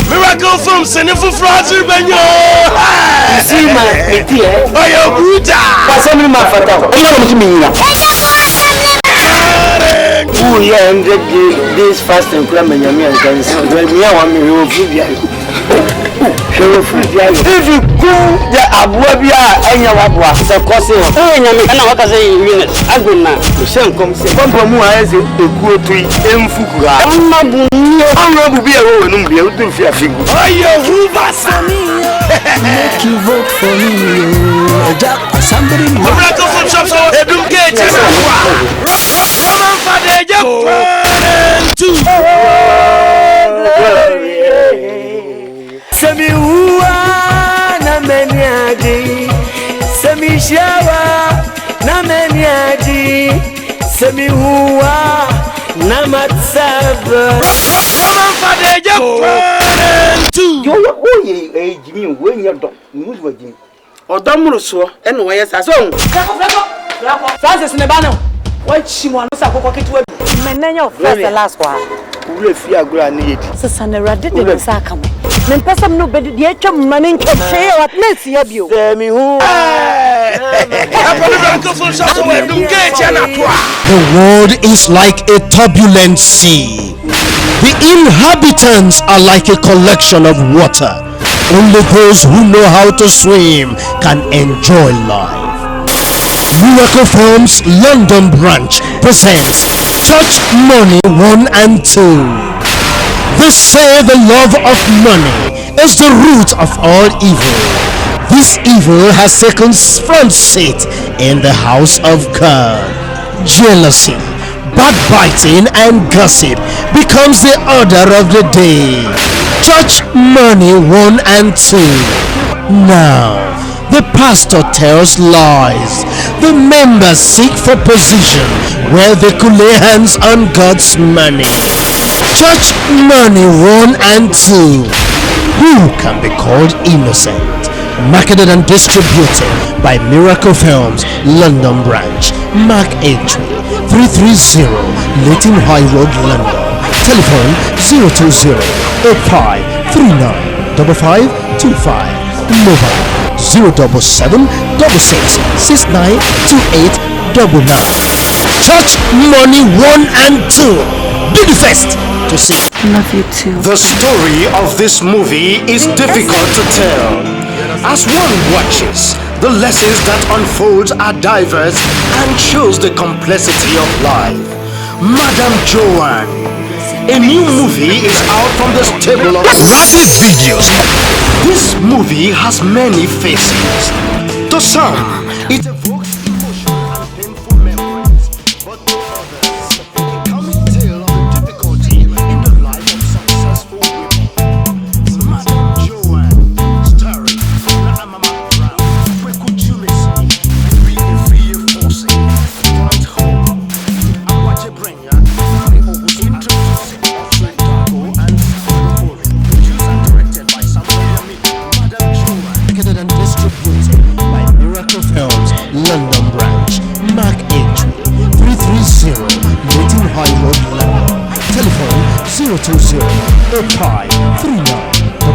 Miracle from Senefu Fraser Benyo. See my idea. Oh, you're brutal. Assembly my father. You know what you mean? Oh, yeah, and this fast and climate, you mean, can say, we are one million food. If you go the Abuabia and your Abua, the Cosin, and I can say, I will not. The same comes from as a good tree in Fukuga. I'm not to be a woman, be able to fear. Oh, you make you vote for me. Somebody miracle from shops or a blue gate. Roman Semi Hua na Meniadi, Semi Shawa na Meniadi, Semi Hua na Matsaba. Roman Fadeja. Yo, Jimmy, when you're done, move with Jimmy. Or Domuso, and where is a song? Francis Nebano, what she wants to pocket to a man, first the last one. Who if you are granite? Susana didn't Sakam. Men person nobody the HM money can say what makes you. Tell me who. The world is like a turbulent sea. The inhabitants are like a collection of water. Only those who know how to swim can enjoy life. Miracle Films London branch presents Church Money 1 and 2. They say the love of money is the root of all evil. This evil has taken front seat in the house of God. Jealousy, backbiting and gossip becomes the order of the day. Church Money 1 and 2. Now, the pastor tells lies. The members seek for position where they could lay hands on God's money. Church Money 1 and 2. Who can be called innocent? Marketed and distributed by Miracle Films London branch. Mark entry 330 Leighton High Road, London. Telephone 020 85 39 5525. Mobile 077 66 69 28 99. Church Money 1 and 2. Be the first to see. Love you too. The story of this movie is difficult to tell. As one watches, the lessons that unfold are diverse and shows the complexity of life. Madam Joanne. A new movie is out from the stable of Rabbit Videos. This movie has many faces. To some, it evokes emotional and painful memories, but to others, a comic tale of the difficulty in the life of successful women. Madam Joanne, starring McBrown, free forcing, right home. AGYA, introducing and produced and directed by Madam Joanne. Marketed and distributed by Miracle Films London branch. Mark entry 330 Leighton High Road, London. Telephone 020 85 39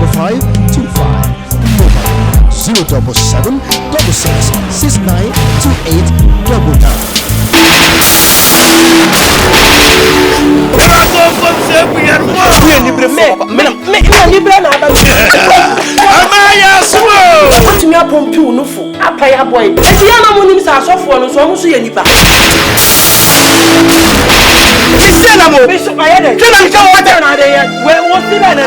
5525. Mobile 077 66 69 28 APPIAH boy. Esi ya na muni misa asofo no so musu ye nipa. Isi na mo. Bishop ayede. Kina nka water na de ye. We wo si na na.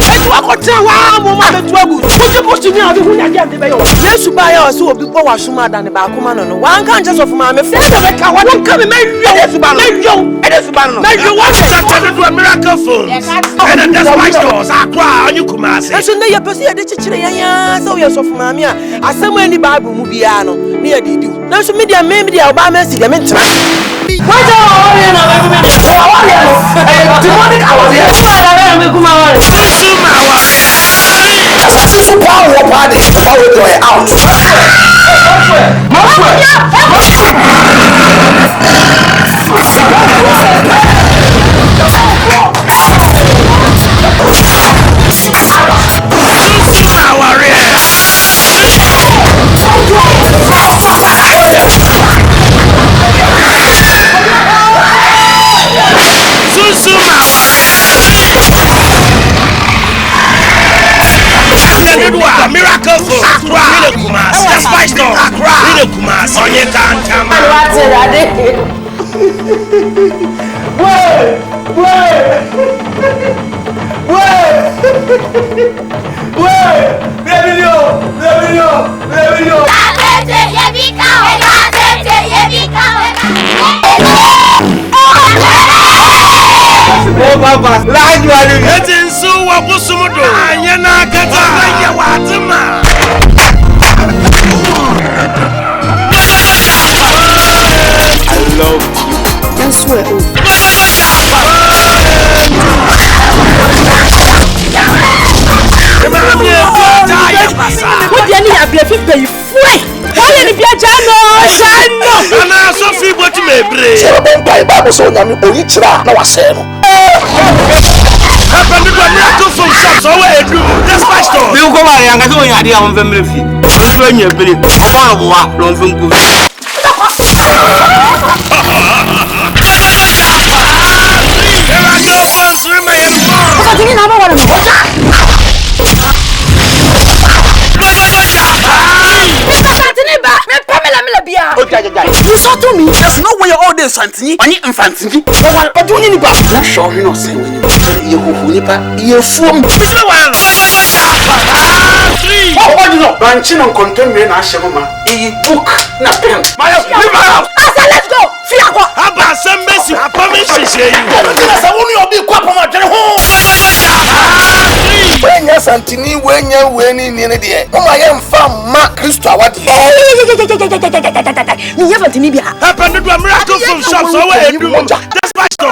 Etu akote wa mo ma betu agu. Pushi ni ade hu ya dia de be yo. Yesu ba ya o se obi bo wa suma da ne ba akoma no no. Wan kan just of ma me friend be ka wa don ka me meyo Yesu ba no. Yesu ba no. Meyo wa started to a miracle full. And that's why stores akwa onyu kumase. Eso ne ye pese ye de chichire yan so ye sofu ma me a asem ani Bible mu bia no ne ye didi. Na so media oba ma si de me ntra. What are you na me? Demonic hours here. What me kuma wa. Super power party. Power to out. Kumasi. Onye kantama. I love you. That's where. What do you need? Be a 50 free. Why you be a jano? And I so free but me break. Bible so na me orichira na wase no. Papa me go miracle from shops over edu. That's pastor. Me go ma yanga so nya dia on family fi. So nya bere. Oba bo wa don fun ku. You saw to me. There's no way all this Santini. Ani infantini. But you need back. Not sure you know say when you who nipa you from. What do you know? Branching on contemporary na shema. E book na pen. My house. Let's go. Fiakwa. Aba sembesi apami sheshe yi. Say wonu obi kwa poma twere ho. When you Santini when you ni de. O ma ye mfa ma Kristo awade. You have to be a Papa me go miracle from shops over edu. That's pastor.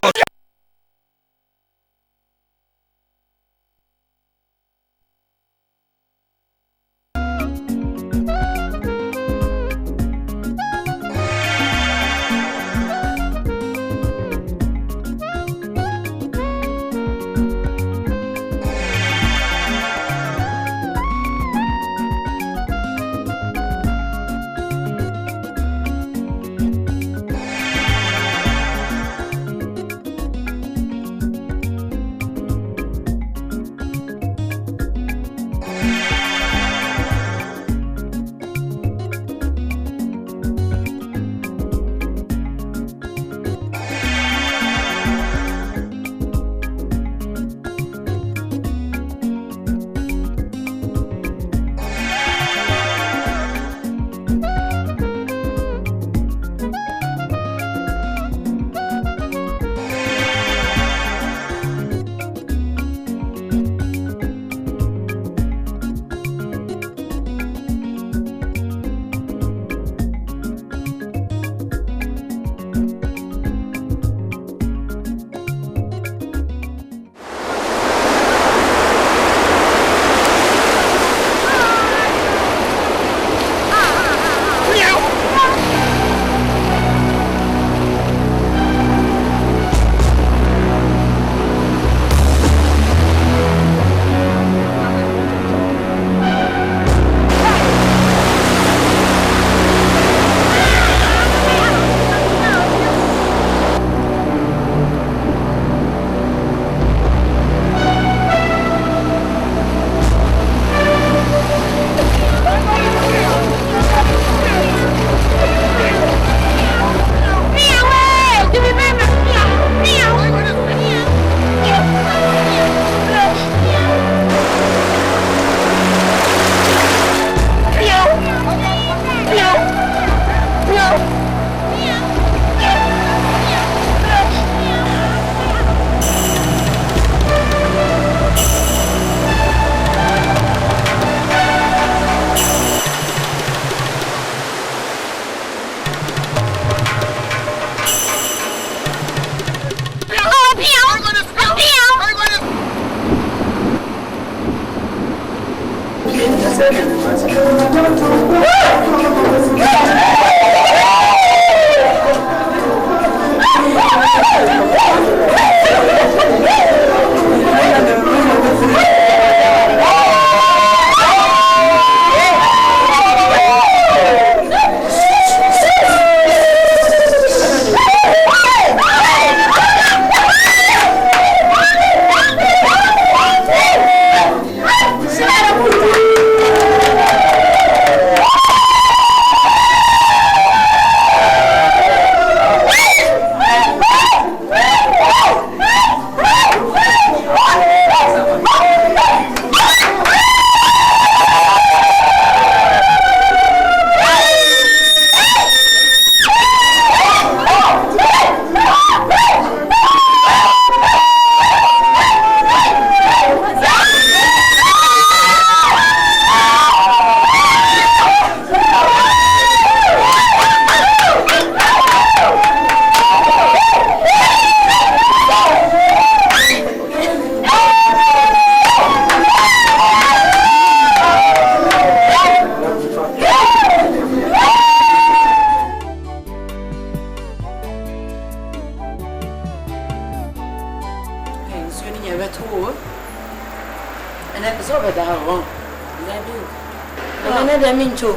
dem incho.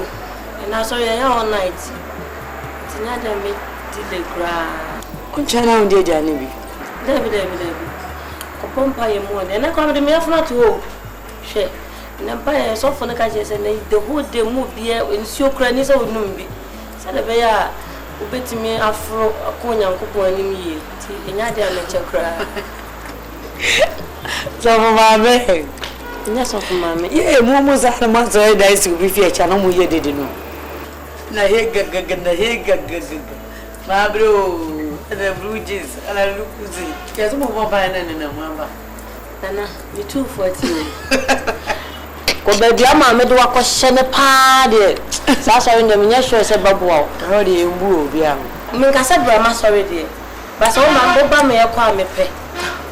Na so ya all night. Tinya dem me delay gra. Kunchana unde jani bi. Debi. Kopompa ye mo na kwa dem ya funa to. She. Na ba ye so funa ka je say na the whole day move here nsuo kra ni say onum bi. Say the be ya ubetimi afro akonya nkopon anim ye. Ti enya de na chekra. So mama. Nya so mama. Ye mumu za na manzo e da isi bi fi echa na mu ye dede no. Na he gaga. Ma bro, na brujes, ala lukuzi. Ya so mo ba na mwamba. Nana, you 240. Ko baby ama me do akɔhye ne pa de. Sa sorry ndem nya sure se baboa. Ro de embu obi am. Me nkasa bra ma sorry de. Ba so ma bo ba me yakɔ amepe.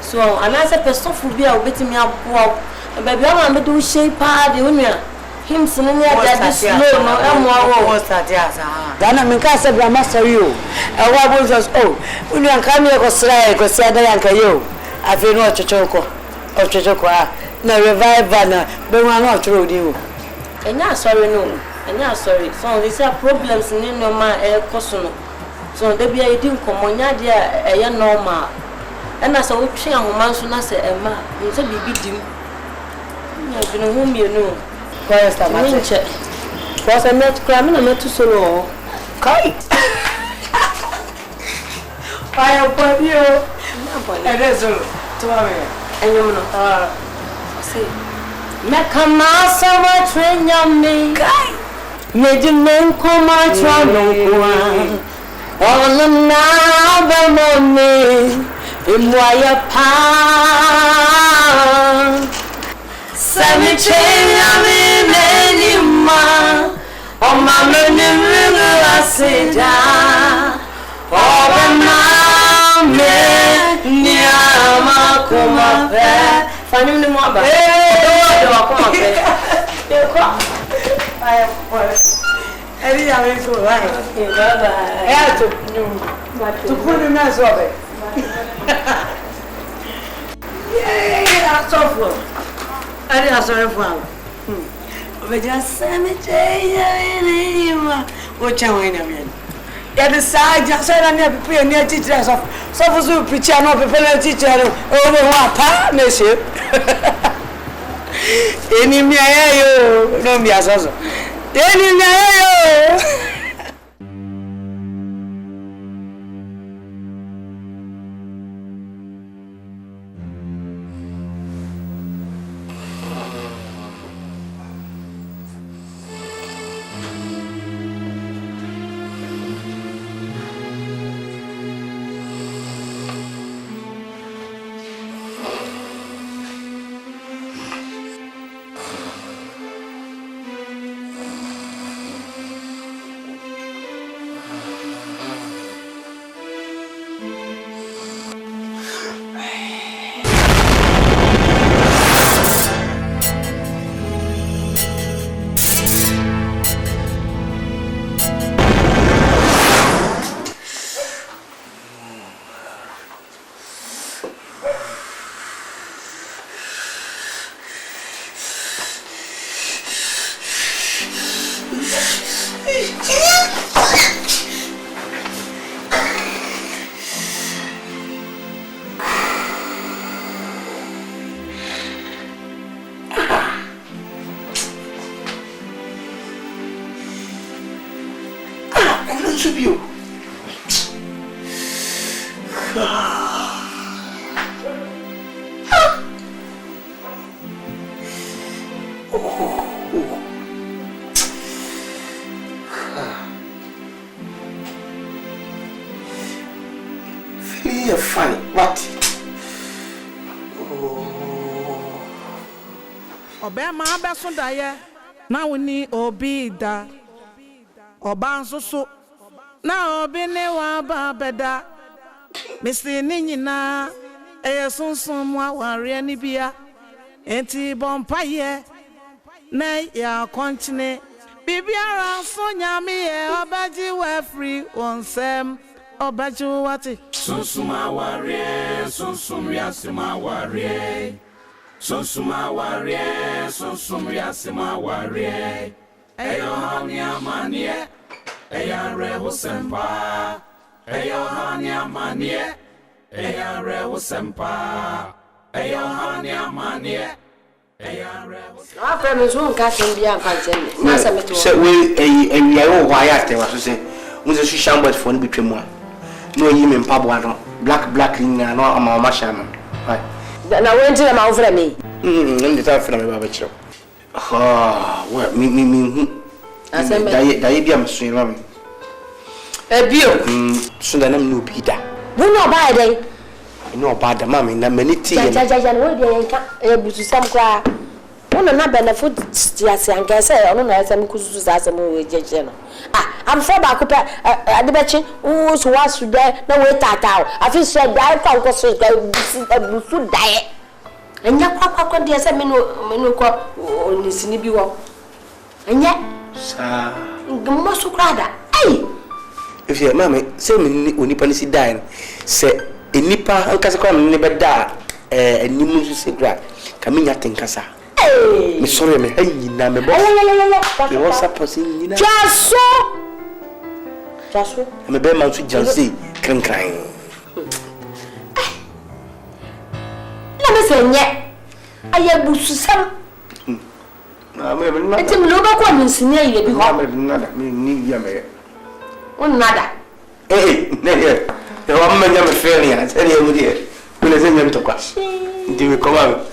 So anase pesofu bi a obetimi aboa. Baby ama me do shey pa de onua. Him sinin ya da slow no emo wo start ya sa. Dana me nkasa bra ma sorry o. E wa bo so oh, onua nka me ko sra e ko sia da yanka yo. Afi no chochoko. Ochoko a na revival na be wan na otro di o. Enya sorry no. Enya sorry. So they say problems ni no ma e koso no. So they be a di nkomo nya de a eye normal. Ena so wo twe ahoma so na se e ma. Nso bibi dim. Nya bi no hu mi no. Ko esta ma che. Ko se met kra me na metu solo. Kai. Pai o padio. E resolo. Tu va ver. Enyom no. See. Me kama sama trenya me. Kai. Me di men koma tra no kwa. Ona na ba mo me. Imwaya pa. Sami trenya me ni ma. O ma me ni me asida. O ba ma me ni ama kuma pe. Fani ni mo aba. Do kuma pe. Ai, pues. Ele já vem com vai. Bye. É tu. Tu pode me asobe. Yeah, sofro. Ele já sofre fala. Veja same cheia nenhuma. O chão ainda mesmo. Ele sai já sai na minha pipi, minha titira só faz o pichar no pipi na titira. Eu não vou atar nesse. Ele me eu não me asoso. Ele me eu. Subiu. Feel funny. What? Obema abesundaya na woni obi da. Oba nsoso na obi ne wa ba beda. Misi ni nyina SUNSUM wa ware ni bia. Enti bompaye na ya konchine. Bibiara so nyame ye obaji we free onsem. Obaji wati SUNSUM aware, SUNSUM yasima ware. SUNSUM aware, SUNSUM yasima ware. Eyohania manie, Eyare Wosempa, Eyohania manie, Eyare Wosempa, Eyohania manie, Eyare Wosempa. After me, soon catching the answer. So we a wire te was say, Moses Shambert phone between one. No, you mean Pablo, black in no Amasham. Then I went to them out for me. The time for me, Babacho. Ah, what me. I said, Diabiam swim. A beer. So then I'm no Peter. Who know by day? No bad the mammy, na many tea. I able to some cry. One another benefit, yes, and can say, I don't know, some cousins as a movie. I'm for back up at the betchin, who was to die, no way out. I feel so die, because so die. And yet, Papa, dear, some menuco or Nissinibu. And yet, sir, most crowd. Hey! If your mammy, say me when you see dying, say, in Nipa, and Casacon never die, and you must say, coming at Tinkasa. Miss sorry, me hey, na me boss. You was supposing you know. Just so. I'm a bear man to just see, crying. Let me say, yet. I have Busam. I It's a local one in Sine, you be not me, Yammer. One nada. Hey, there. The woman never failing, I tell you, dear. When I send them to class, do we come out?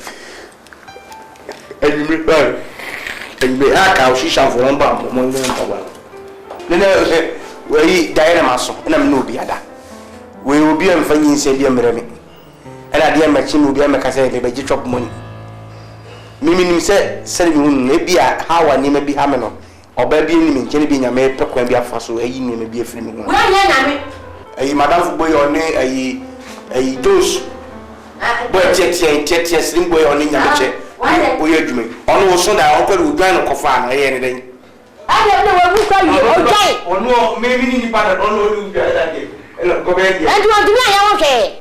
And we are cow, she shall for one bomb, one woman. Then we die muscle, and I'm no beada. We will be on finding Sabian Remy. And I dear machine will be a Macassa, but you drop money. Mimim said, maybe how I name be Hamano, or baby, can be a mere talk when be a fossil, a yin may be a free woman. A madame boy or a dose. But yet, slim boy on in your chair. We are doing. Also, I offer with Gano Kofan anything. I don't know what we call you, okay? Or no, maybe in part of all you that day. Go back. And you want to be okay?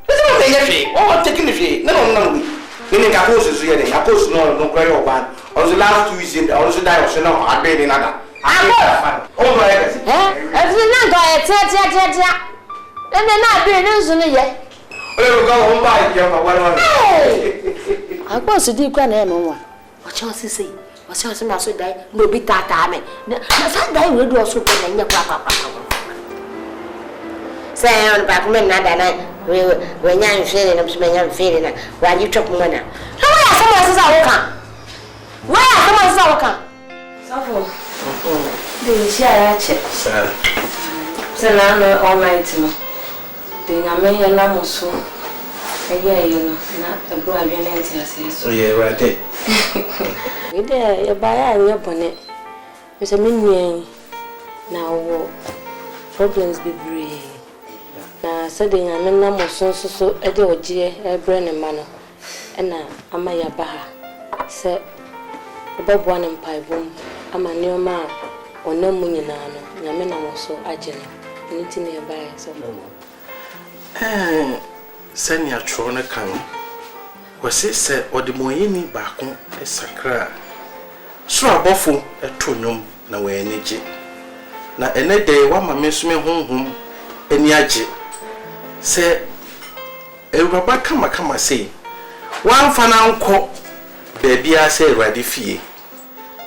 Oh, taking the fee. No. In a post, a post no cry or bad. On the last 2 weeks, also die of no, I paid another. Oh, my God. If you not go at and then not doing this yet. Oh, go home by I was a deep one. What shall I say? What shall I say? Die? No, be that time. Sunday will do a soup and your papa. Say on back men that night. When I'm feeling, I'm feeling while you chop money. Where someone says I will come? Where someone says I will come? So, the share, sir. Sir, all night. The American Lamoso, a year, you know, not a broad identity. Oh, yeah, right there. You there, you buy your bonnet. It's a minion now. Problems be brave. Now, suddenly, I'm in Lamoso, so a dear, a brain and manner. And now, I'm a yabaha. Say, above one and pie boom. I'm a new man, or no munyanano. Yamina was so agile. Anything nearby, so. Send your trona can. Was it said, or the Moyini Bacon, a sacra? So a buffo, a tunum, no way energy. Now, any day, one my miss me home, and yaji. Say, a rubber come, say. One fan uncle, baby, I say, ready fee.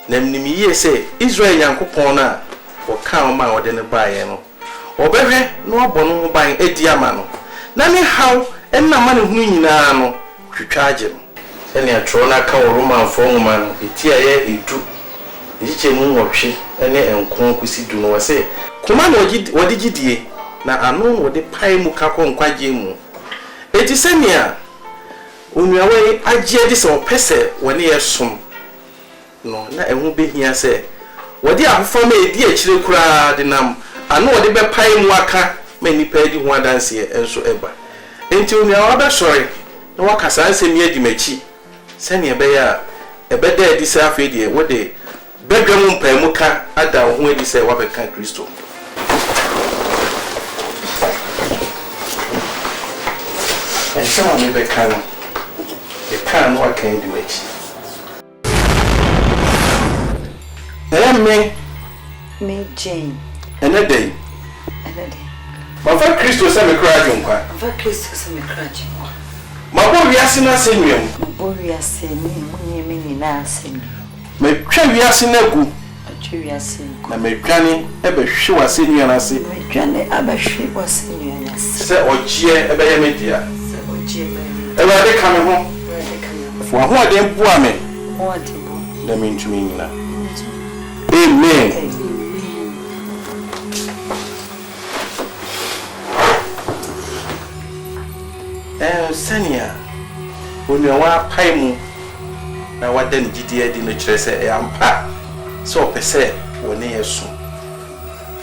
Name me, say, Israel Yanko Pona, or cow my ordinary buyer. Or baby, no bono buying a diamano. Nani how and no money who no to charge him. Any a trona cow Roman foreman, a tear, he do. Each moon of she, and then conquisted do no say. Command what did you do? Now I know what the pie mucako and quajimu. It is a near. When you are away, I jeer this or pesse when he has some. No, I won't be here, say. What they are for me, dear children, crowd in them. I know the be pie waka many paid one dance here and so ever. Until me other sorry, no one can say near the mechi. Send your bear a bed there this idea what they bedroom pemuka at the way they say what a can crystal. And some of me can what can the mechi. Me Me Jane. Another. My friend Christo sent me crying. My Christo sent me crying. My boy, we are seeing us in you. My boy, we are seeing me in my train, we are seeing a good. We are seeing. My granny, ever she was seeing you and I see. My granny, ever she was seeing you and I see. Say, oh, dear, a baby, dear. Oh, dear, baby. Ever they coming home? For who are them poor men? What? That mean to me now. Amen. Senia, when you are paying, now what then did you do? You say, I am pa. So, per se, when they are soon.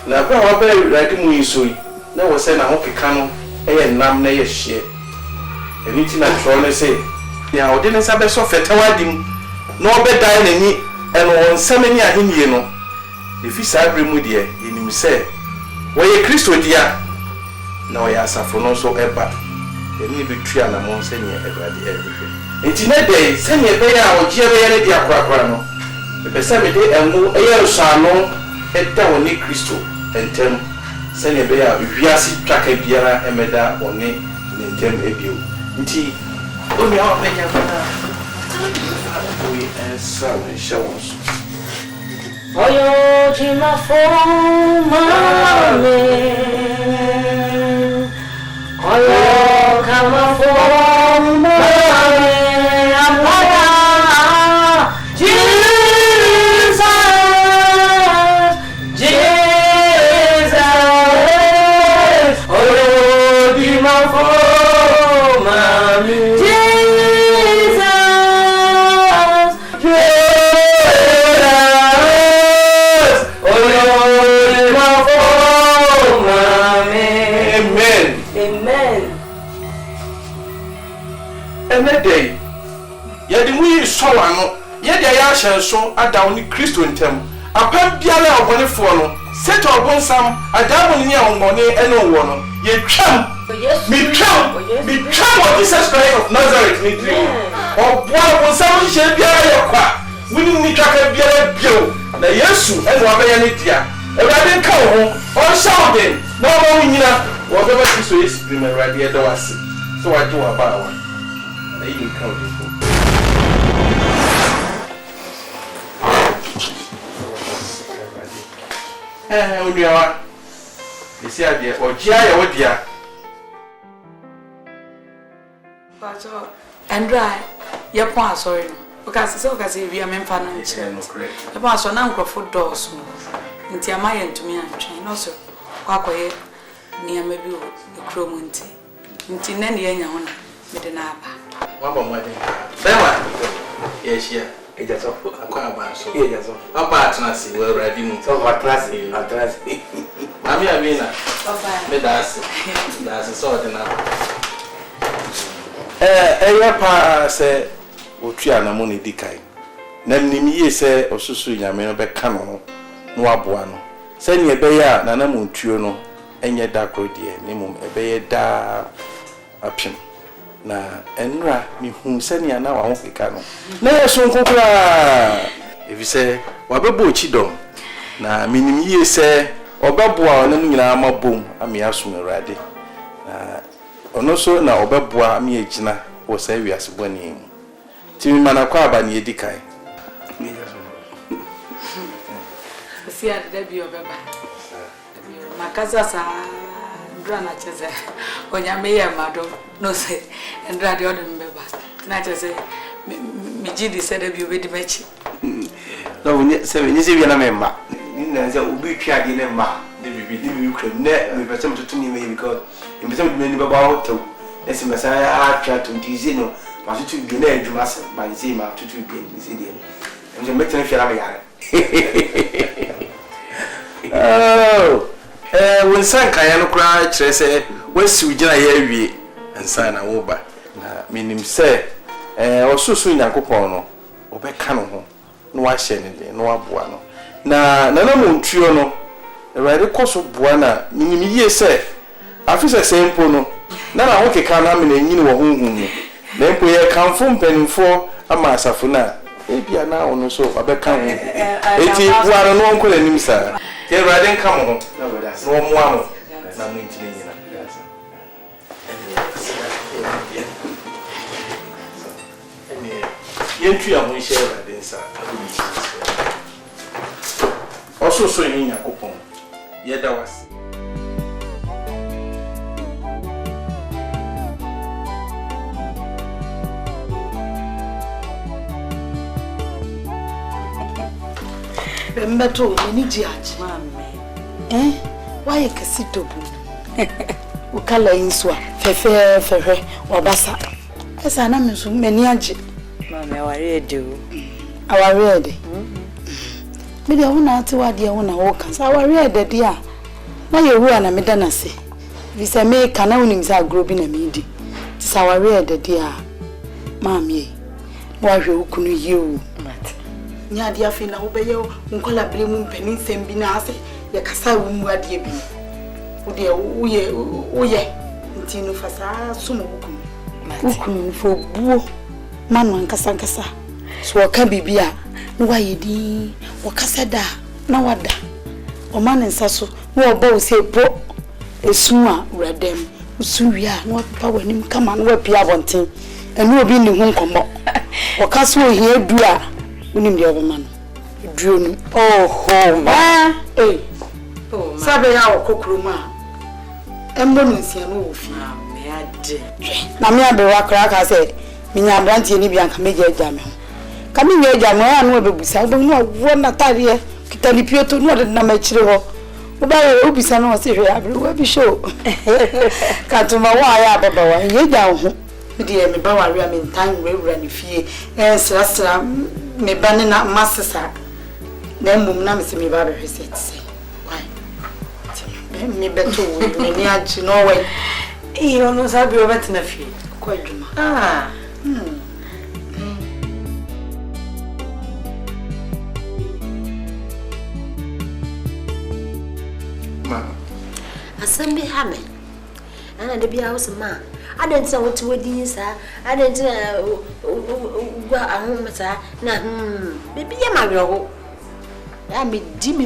Now, I very like me so. Now, was saying, I hope you can, and nam near share. And eating at Tron say, now, didn't have a soft at wedding, no bed dining, and on so many are in you know. If you say, remove dear, you say, why a Christo dear? Now, I ask for no so ever. Any betray and among sending everything. It's in a day, send a bear or GYA dia quaquano. The Pesame day and move a year salon at down Nick Christo and Tem send a bear with Viasi Tracker Biara and Meda or Nick in Tem Abu. Indeed, only our make and some showers. Oh, yo, Jima for my oh, come for my APPIAH, Jesus, Jesus. Oh, Jima for my Jesus, Jesus. Oh, Jima for my Amen. Amen. And that day, yet we saw one, yet the Asha so a down in Christo in Tem. A pump Biala of one for set or one some, a double near on money and no one. Ye tramp, me tramp of Jesus Christ of Nazareth, me dream. Or one some shall be a quack. We need track a beer bill. The Yesu and Wabayantia. A riding cow, or shouting, no more. Whatever Christo is, remember, right here, so I do about one. I even count it. Only our, you see, I dear, or GYA, what dear. But, and dry, your point, sorry, because it's okay, if you are men financial. The boss on uncle for doors, into my end to me and train also. Quack near maybe the Cromonti. Until then, the young with an apple. What about my day? Yes, yeah. It is of a so yes, a partner, see, well, ready, so what class in a dress. I'm here, Mina. That's a sort enough. Pa say, Utriana money decay. Namely, say, or Susu Yamino Becano, Noabuano. Send ye bear, Nanamun Tuno. Enye da kodie nimum ebeye da apim na enra mi hu senia na wa hokeka no na yeso nkokura if say wabebo chidom na minim yie se obeboa onam nyina mabom ami asum urade na ono so na obeboa ami agina wo say wiase boni timi mana kwa aba ne edikai see at the debut of Baba. Makaza sa drana cheze onya me ya mado no say and radio dem beba na cheze mi gidi said be obedi mechi no we say ni se bi na memma ni na say obi twa de ne ma de bi kram ne me pese mtoto ni me because me pese me ni baba hotel na se mesa a twa to dizi no ma so tu bi na adwuma se ma ni ma to tu bi ni se de nje metin fi na me yare oh when san kan ya no kra kire se wasi ugina ya wie ansa na wo ba na minim se osusu nyankopon no obeka no ho no wa hye ne de no aboa no na mu ntuo no ewade koso boa na minim yie se afisa sempo no na ho keka na me na nyini wo honhum no na mpo ye kanfo mpanimfo ama asafo na APPIAH na ono so abeka ho eti waro no onko nanim sa te Awurade nka mo ho na wada so mo amo na mo ntine nyina yentu ya mo hye Awurade nsa oso so yin yakopon yeda wase Mbeto ni jiaji mame why kasito bu ukala inswa fefe obasa esa na me so mani age mame aware ede o aware ede me de wona ate wade wona wo kan sa aware ede dia na yewu ana me dana se visa me kana unim sa grobi na me di sa aware ede dia mame wa hwe ukunu yewu nya dia fi na wo beye nkola bere mu mpani nsem bi na ase ya kasa wo mu ade bi wo de wo ye ntinu fasa sumo hukum fo buo manu ankasa so waka bibia no wa yedi wakasa da na wada o man nsa so no oba o se po esu a uradem usu wi a no papa wanim kama no wapia bonten enu obi ni hu nkomo wakaso ohie du a unim de oba man duo nu ma sabe ya okokroma embo nsia no wo fi me ade na me abe wakra ka se minya abrantie ni bia nka meje agya me ka me nye agya me a no bebusa wo no wo na tare kitali pioto no de na machire ho wo ba ye obisa no se hwe abre wo bi show ka to ma wa ya baba wa ye agya ho di me ba wa ria me ntan wura ni fie sra me ba ne na masesa na mum na me se me ba be hwese tse why me beto wo me ni agi no way iyo no sabi o betina fie kwa djuma ma asambi hame ana de bia wo ma adanti na wotu wodi sa adanti na gwa ahomata na bebi ya magro ya me di mi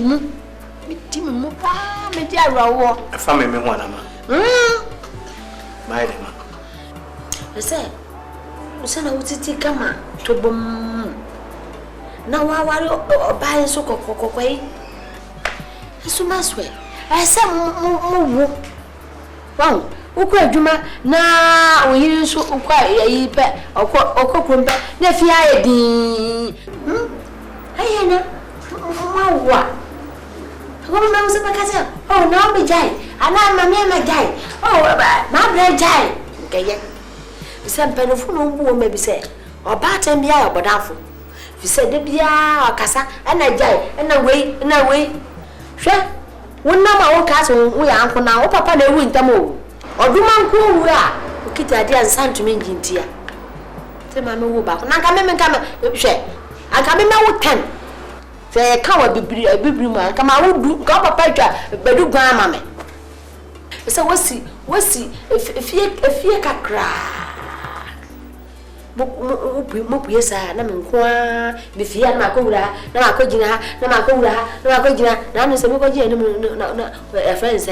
mu pa me di arawo afa me ho ana ma maide ma Ese na utiti kama tobom na wawari obaye so kokokwai Esu maswe ese mu wow ukwa adwuma na oyiri so ukwa yi pe okokrombe na fi aye din ayena mawa ko ma musa bakasa oh na me jai ana mami ma jai oh ma bra jai keye bisa mpenofo no bu o ma bi se oba tan bia obodafo fi se de bia akasa ana jai ana wei hwe wonna ma wo ka so wo ya anko na wo papa na ewu ntam o oduma nko wu a okita dia nsantumi ngintia te ma me wo ba na nka me nka me hwe aka me wo 10 se ka wa bibiri ma ka ma wo du ka papa twa bedu gwan ama me se wasi efie kakra mo puyesa na me nkoa me fie na akowura na akogina na akogina na no se me kogina ni na friends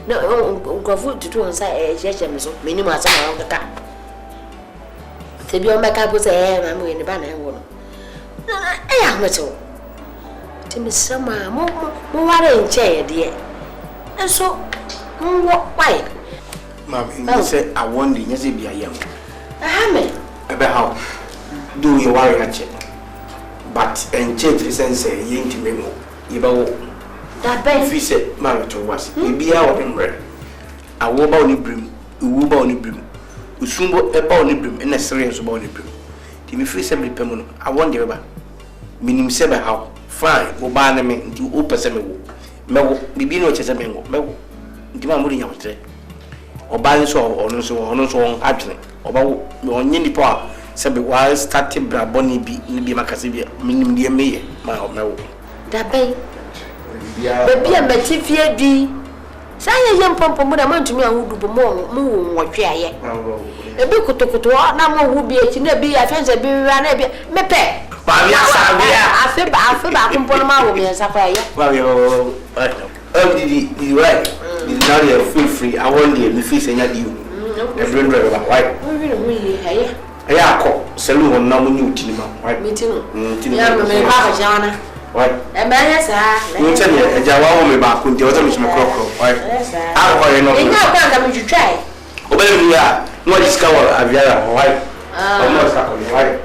na nkofu tutu on sa cheche me so me ni mo asa na kaka te bi o meka bo se ma me ni ba na enwo no ya mo to te me sama mo ware nche de enso mo why ma me say I want the nyese bia yam amen ebe how do you worry at it but and change the sense yinti memo ibawo that ben fi say man to was e bia o bemre awo ba oni brim uwu ba oni brim usumbo e ba oni brim na serious ba oni brim ti mi fi say me pemu no I want the ba minim se be how fine wo ba na me nti o pese me wo mewo bibi no chese me wo mewo nti ma mo ri nyawotre oba nso ono so adwene oba wo onye nipa se be wa start bra boni bi ni bi makase bi minim die meye ma mewo da ben bia mbeti fie di sanye yem pompo mu da mantumi ahudu bo mu wotwe aye ebi kutokuto na mo hu bi echi na bi afense bi wa na bi mepe Baby, I feel back in Ponoma, me as a fire. Well, you the right. Now you're free. I want the fish and you. Every driver, right? Yeah, call saloon no new cinema, right? Meeting. Yeah, Papa Jana. Right. And man, sir. You tell me, a Jawa me back with the other Miss McCrock, right? I don't know. You try. Obey me, no discover APPIAH, right? Almost happened, right?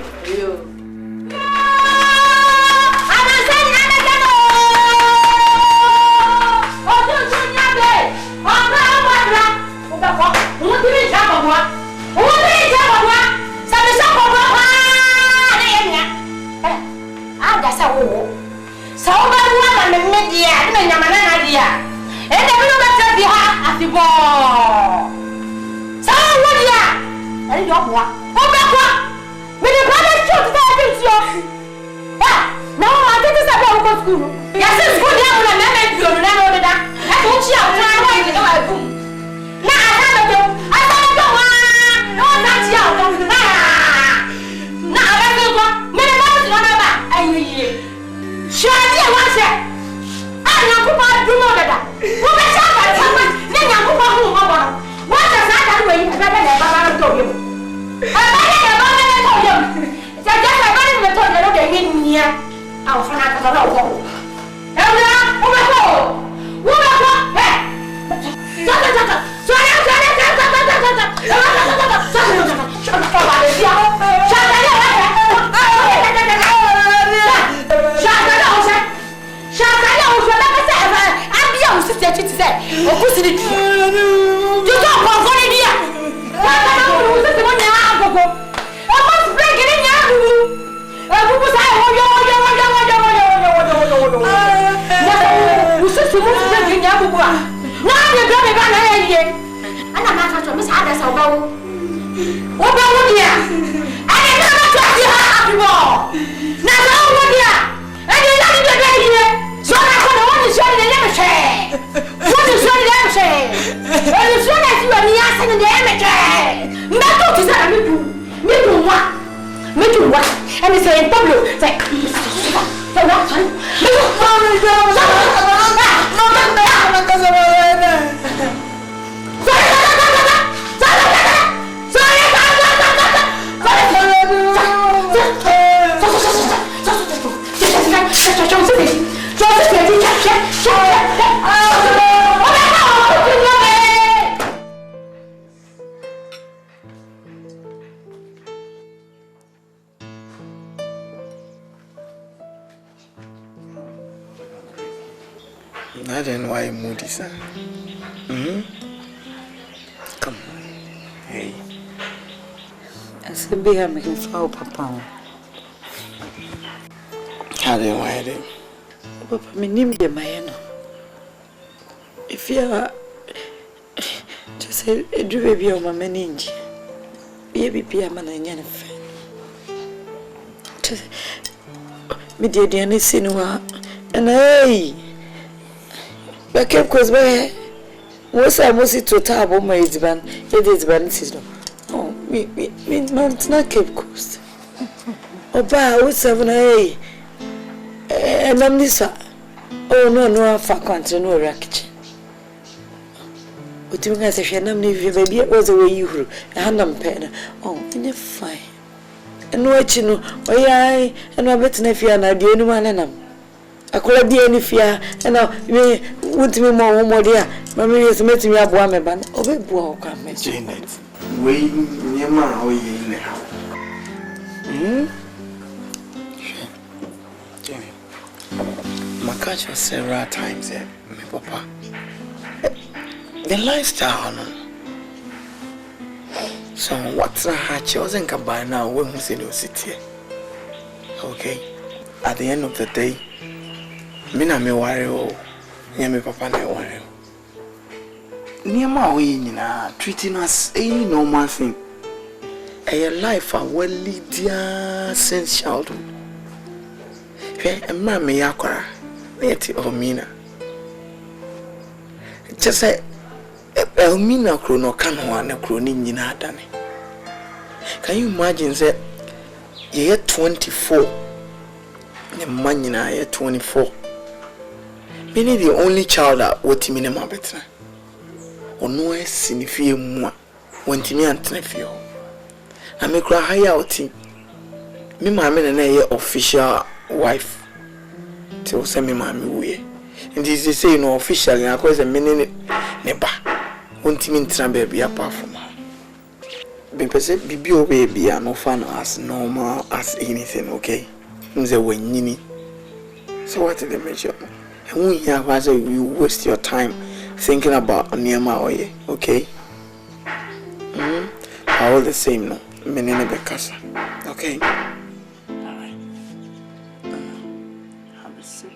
I don't know why you moody, sir. Come on. Hey. I said, be a making flower, Papa. How do you want it? Papa, me name be my. If you are just say, do baby on my meninge. Be a man and yan fan. Just me, dear, the only cinema. And hey. I kept close by. What's I must to table my husband? It is Bansis. Oh, me, not Cape Coast. Oh, bah, what's 7A? And I'm this. Oh, no, far country, no racket. What do you guys say? I'm leaving, baby. It was the way you grew. And I'm pen. Oh, and you're fine. And what you know, oh, yeah, and I'm better if you're not the only one and I'm. I could have any fear, and now me would me more dear. Mammy is meeting me up one man. Oh, we walk. I'm Janet. We near my way in there. Janet. My catch was several times here, my papa. The lifestyle, no. So, what's a hatch? I wasn't come by now when we sit here. Okay. At the end of the day, me na me worry o nya me papa na worry niema we nyina treating us any normal thing a life a well lead since childhood emma me yakora yeti omina just say omina krono kanwa na kroni nyina adane. Can you imagine say ye 24 ne manyina ya 24 me the only child that what me ne ma betra ono esinifie mu a wontimi antena fie ho na me kura high out me ma me na ye official wife till say me ma me wuye and they say no officially na cause me ne ba wontimi ntena baby apart from her because bibi o baby no fan as normal as anything, okay? Nze wenyini. So what did they mention? And when you have you waste your time thinking about Onyema Oye, okay? All the same, no. Menene bekasa, okay? Alright. Have a seat.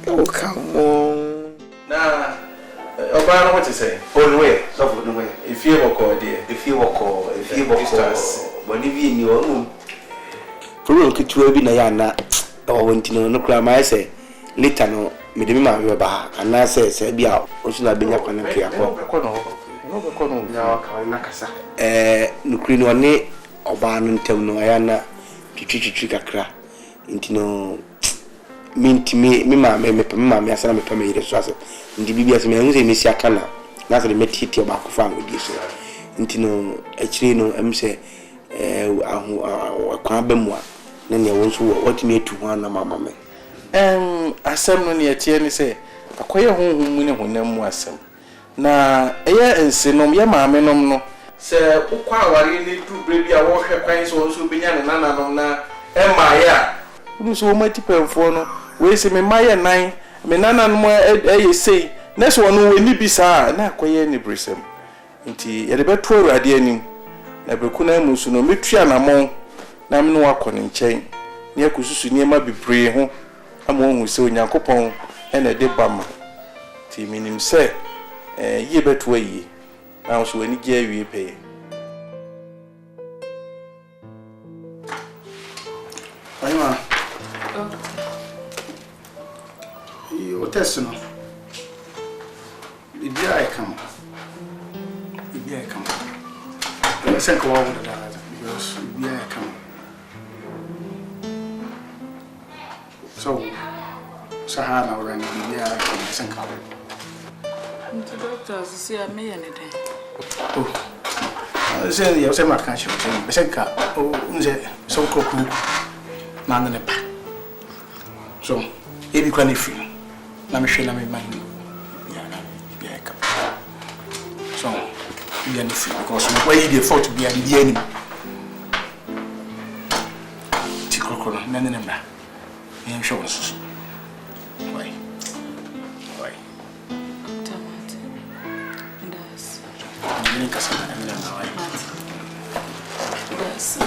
Oh, come on. Nah, Obama, what you say? All way, so for the way. If you were called, dear. If you were called, when you be in your room, Puru kitu ebi na yana or wentino no kra ma say later no me de ma we ba ana say bia osu na benya kwana ke akọ No, ya ka na kasa nukri no ne oba no ntam no yana twitwitwi kakra intino me asana me pame yire so ase ndi bibia se me hu se me si aka na se me titi oba ko fa ngodi so intino akire no em se kwa bemwa na ne won so watimi etu ho na mama me asem no ne atie ni se akoye honhom mu ne honam mu asem na eye ensenom ye maame nom no se ukwa aware ne du brebi a wo hwe kwan so so benya ne nananom na emaye a so mati pemfo no we se me maye nan me nananom eye sei na so no we ni bisa na akoye ni brisem nti ye de beto awurade anim na bekuna mu so no metua na mon na me no akọ ne nchen ne akususu niema bibre ho amon se onyankopon ene de bama ti minim se ye beto ayi na so ani gye awie pe ayma yo test no bibia e kam I think all of that because we are coming. So Sahana ran we are coming. The doctors see me anything. Oh, say you say my catch. I said, oh, unze so koku na ne pa. So e bi kwani free. Na me hwe na me man. Yeah, come. So because where you default to be a enemy. Tikokoro, nanenema. I am sure. Why? Tomato. Das. Ni kasana na why? Das.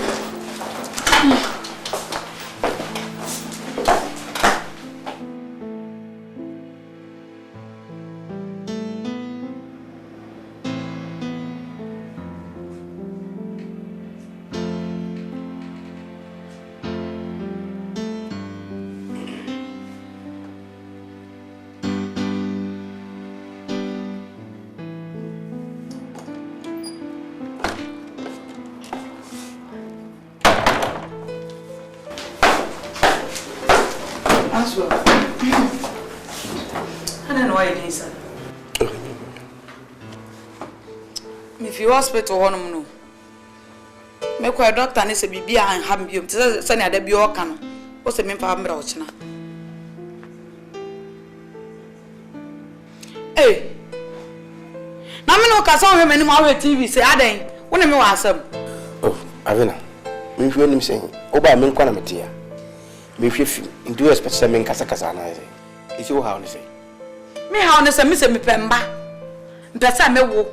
I don't know why it is. If you hospital one no. Me kwa doctor ne se bibia an ham biom. Se na da bi o ka no. O se me fa mra o china. Eh. Na me no ka so hwe me ni ma we TV se adan. Wo ne me wa asam. oh avena me hwe nim sen oba me nkwa na metia me hwe fi ndu expect se me nkasa na ise isi wo ha on say Me ha on say me se me pemba. Mpesa me wo.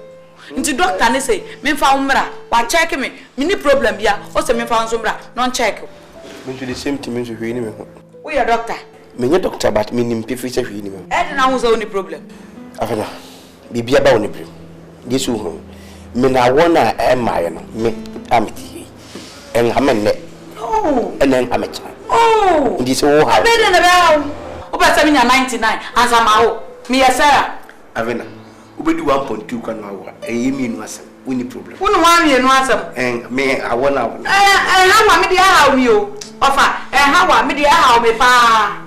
Nti doctor ne say me fa umra wa check me ni problem bia o say me fa nso mra non check me do the same thing me so hwe ni me ho we your doctor me nye doctor but me nim pefi se hwe ni me e na ho so ni problem avena bibia ba woni problem yesu ho me na wona e maye no me amiti en hamenne oh en hamecha oh ndi so wo ha be na be ha o ba say me nya 99 answer ma ho me yesara avena Ubedi 1.2 kan wa. Me no asem. We need problem. Who no one you no asem. Me I wanna. How me dey how me o. Ofa, how me dey how me pa.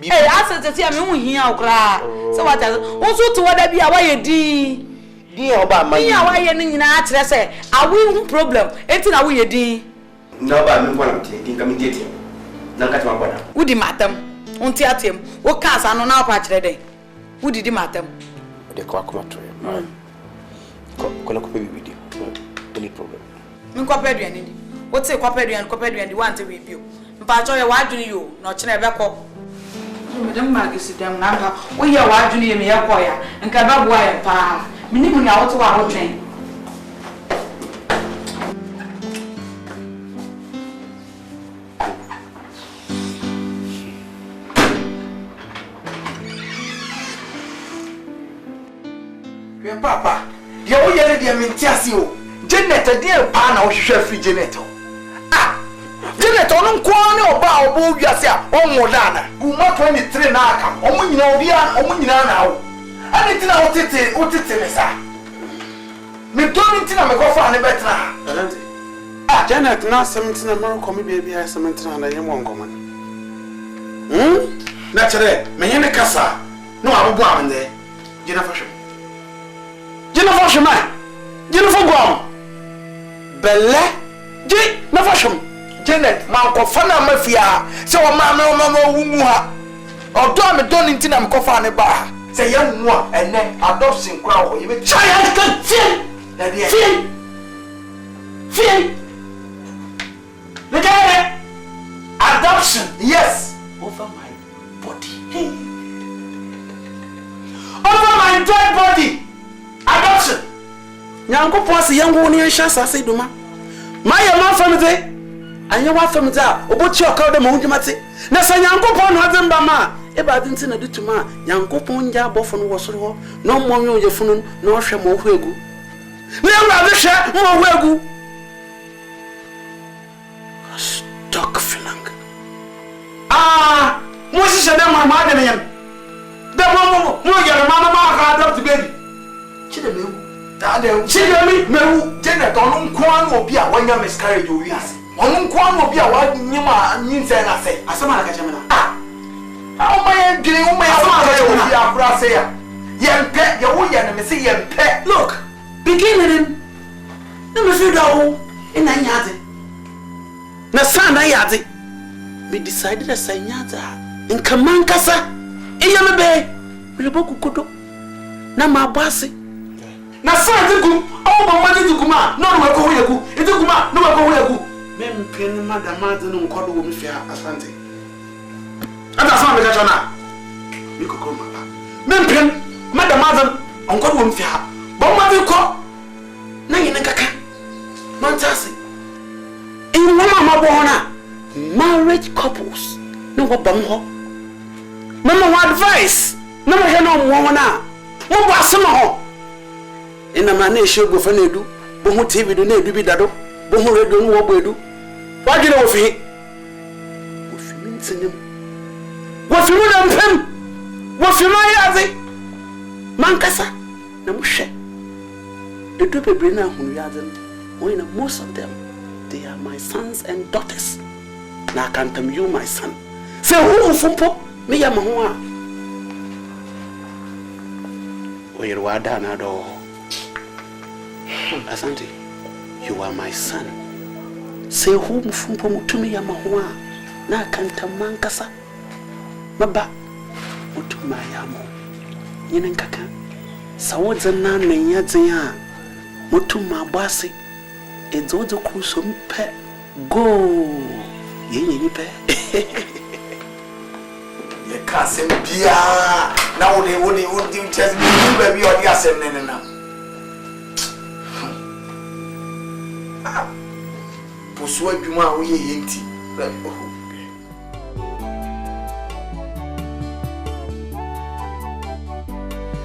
Asa tete me hu hia okra. So what unso to wada bia wa ye di. Di oba man. Di wa ye ni nyina akire se awi hu problem. Enti na wo ye di. Na ba me ngwa mti, dinka me dietie. Na nkati ma boda. Wudi matam. Unti atem. Wo ka asa no na pa kire den. Wudi di matam. De ko akoma to. Kola ko pe video. Any problem. Me ko pe duane di. Wo te ko pe duane di wan te we bio. Mpa cho ye wa dwene yo, na kire be ko. Madam Magisi dem na ha wo ye wa dwene ye me ye ko ya. Nka ba bo aye pa. Me ni mu na wo to wa ho twen. Papa, you will yell at the Amintiasio. Janet, a dear pan, or she free Janet. Ah, Janet, on Kwan or Bow, Boo, Yasia, or Modana, who not 23 now, or when you know, now. Anything out it, what it is, sir. Me don't think I'm a go for any better. Ah, Janet, now 17 American, maybe I 17 and I am one common. Naturally, me in the casa. No, I will go on there. Jennifer. Jennifer Shema, Jennifer Guam, Belle, Janet, Malco Fana Mafia, so Mamma Wumua, or Dom Donington and Kofane Bar, say young one and then adoption crowd, even child can feel. Look at it. Adoption, yes, over my body, over my dead body. Adoption. Nyanko posse young woman and shasa say duma. My man family, and you want family, obochi oka de mohunjimati. Na sa nyanko pon hadem ba ma, e ba dinti na dituma, nyanko pon ja bofo no wosoro, no mo nwe oyefunu, no hwe mo hwegu. Na ewra de hwe mo hwegu. Stock filang. Ah, mo si se dem ma de yem. De mo yere ma ka adopt baby. Chideme mewu Janet onu nkwan obi a wanya miscarriage owi ase onu nkwan obi a wanyima nyinse na se asama na kacha mena o maye dwene o maye asama na obi akura se ya yempe ye wo ye na me se yempe look beginning na me feel dawo ina nyaade na san na yaade we decided to say nyaade in kamankasa eya me be we boku kodo na mabase na sa digu o bo ma digu ma no no ko hoyagu digu ma no ko hoyagu mem pen madama de no nkodo wo mfia asante ata sa me kacha na mi ko ko ma mem pen madama de nkodo wo mfia bo ma bi ko na yin kaka mantasi in wona ma bo na marriage couples no go bam ho mama wa advice no mo he no mo na mo bo asema ho ina ma na ehie gofa na edu bo hu tv do na edu bi dado bo hu radio no wo bo edu wagire wo fi mintinim wo fi mu na mpem wo fi ma yaze mankasa na mo hwe edu bebre na hunu yaze no ina most of them they are my sons and daughters na kantam you my son say who fumpo me ya ma ho a oyirwa da na do Asante, you are my son. Say who mfumpo mutumi ya mahua na kanta mankasa. Maba mutuma ya mo. Nyine nkaka. Sawoza na nyaze ya mutuma basi. Ezozo kuso mpe go. Yenye nipe. Ye ka sem bia na woni chest bi baby odi asem nene na. Poso adwuma a wo ye yenti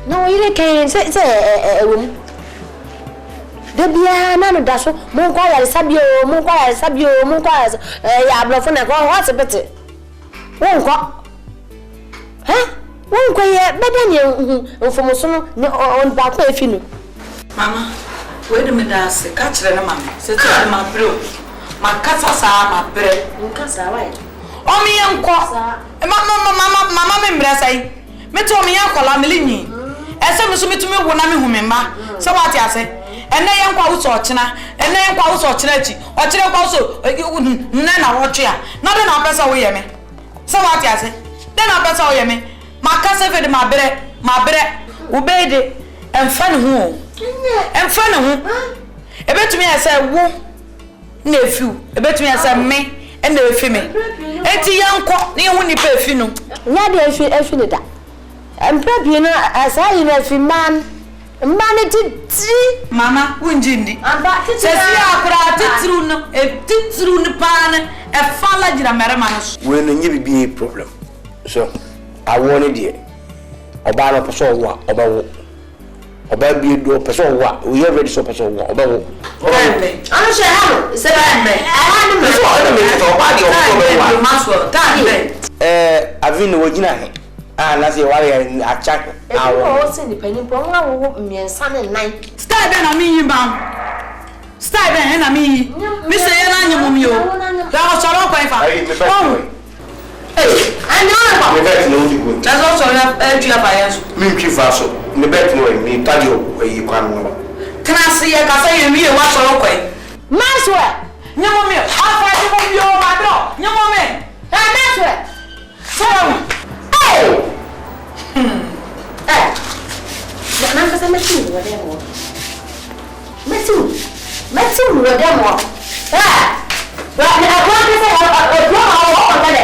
no ile kan se wom de bia na no daso mo kwa ya sabio ya blofo na ko what bete won ko Won kwaye beda ne mfomoso no on ba kwa efinu. Mama, wait a minute, catch the mama. Say to my bro. My casa sa my bread. Nkasa why? O mi enko. Mama me mbra sai. Me to mi enkola me linyi. Ese me so metumi wo na me humemba. Se wati ase. Ene yenkwa wo so ochina. Ene yenkwa wo so ochina chi. Ochire kwa so nne na wo twa. Na de na pesa wo ye me. Se wati ase. De na pesa wo ye me. Makase fe de ma bre wo beide emfa ne ho. Emfa ne ho. Ebetumi ase wo na efiu. Ebetumi ase me na efi me. Enti yanko na ye hu ni pa efi no. Nya de efi ne da. Empabie no asai na efi man titiri. Mama wunjindi. Amba se si akura titru no pa ne e fala jira mere ma no. We no nyi bibi problem. So awo ne de oba no person wo oba wo. Oba bi do person wo we already so person wo oba wo. Ano she ha no se ba me. Ha no me so me so oba de o avino wogina he. Ah, na se wale attack awo. O se ni panin po nwa wo miensa ne nan. Style be na mi yin ba. Style be na mi yin. Mi se ye na nyemu mi o. La o so ro kwa ifa. Ani ona ba. Me bet no di go. That's also tu ya ba yeso. Mi twi fa so. Me bet no mi tadi o yi kwan no. Kana se ye ka se ye mi e wa so ro kwa. Maswe. Nyemu mi. Afa ti mo bi o ma do. Nyemu mi. Maswe. So na kasa metu wo demo. Metu wo demo. Wa ni akwa kasa o do ma wo o tele.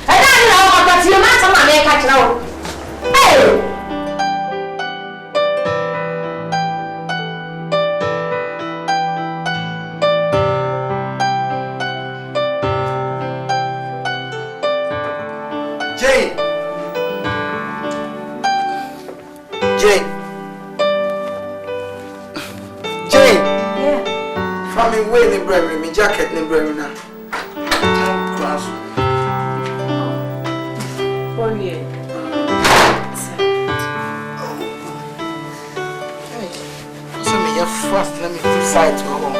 Ada ni na o ka ti ma sama me ka kira wo. Jane. Yeah. From me way in Bremen, me jacket in Bremen now. Class. For you. Hey. So me you fast let me decide to go home.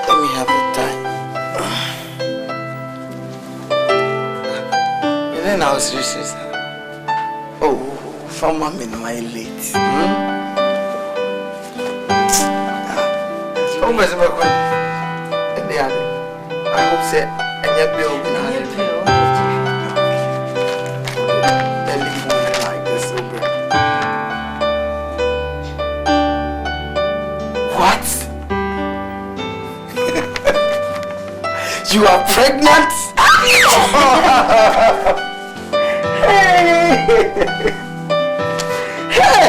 Let me have the time. And I was serious. Oh, from my late. Oh, my God. And they are. I hope say, and your bill will not. Let me move like this over. What? You are pregnant? Hey!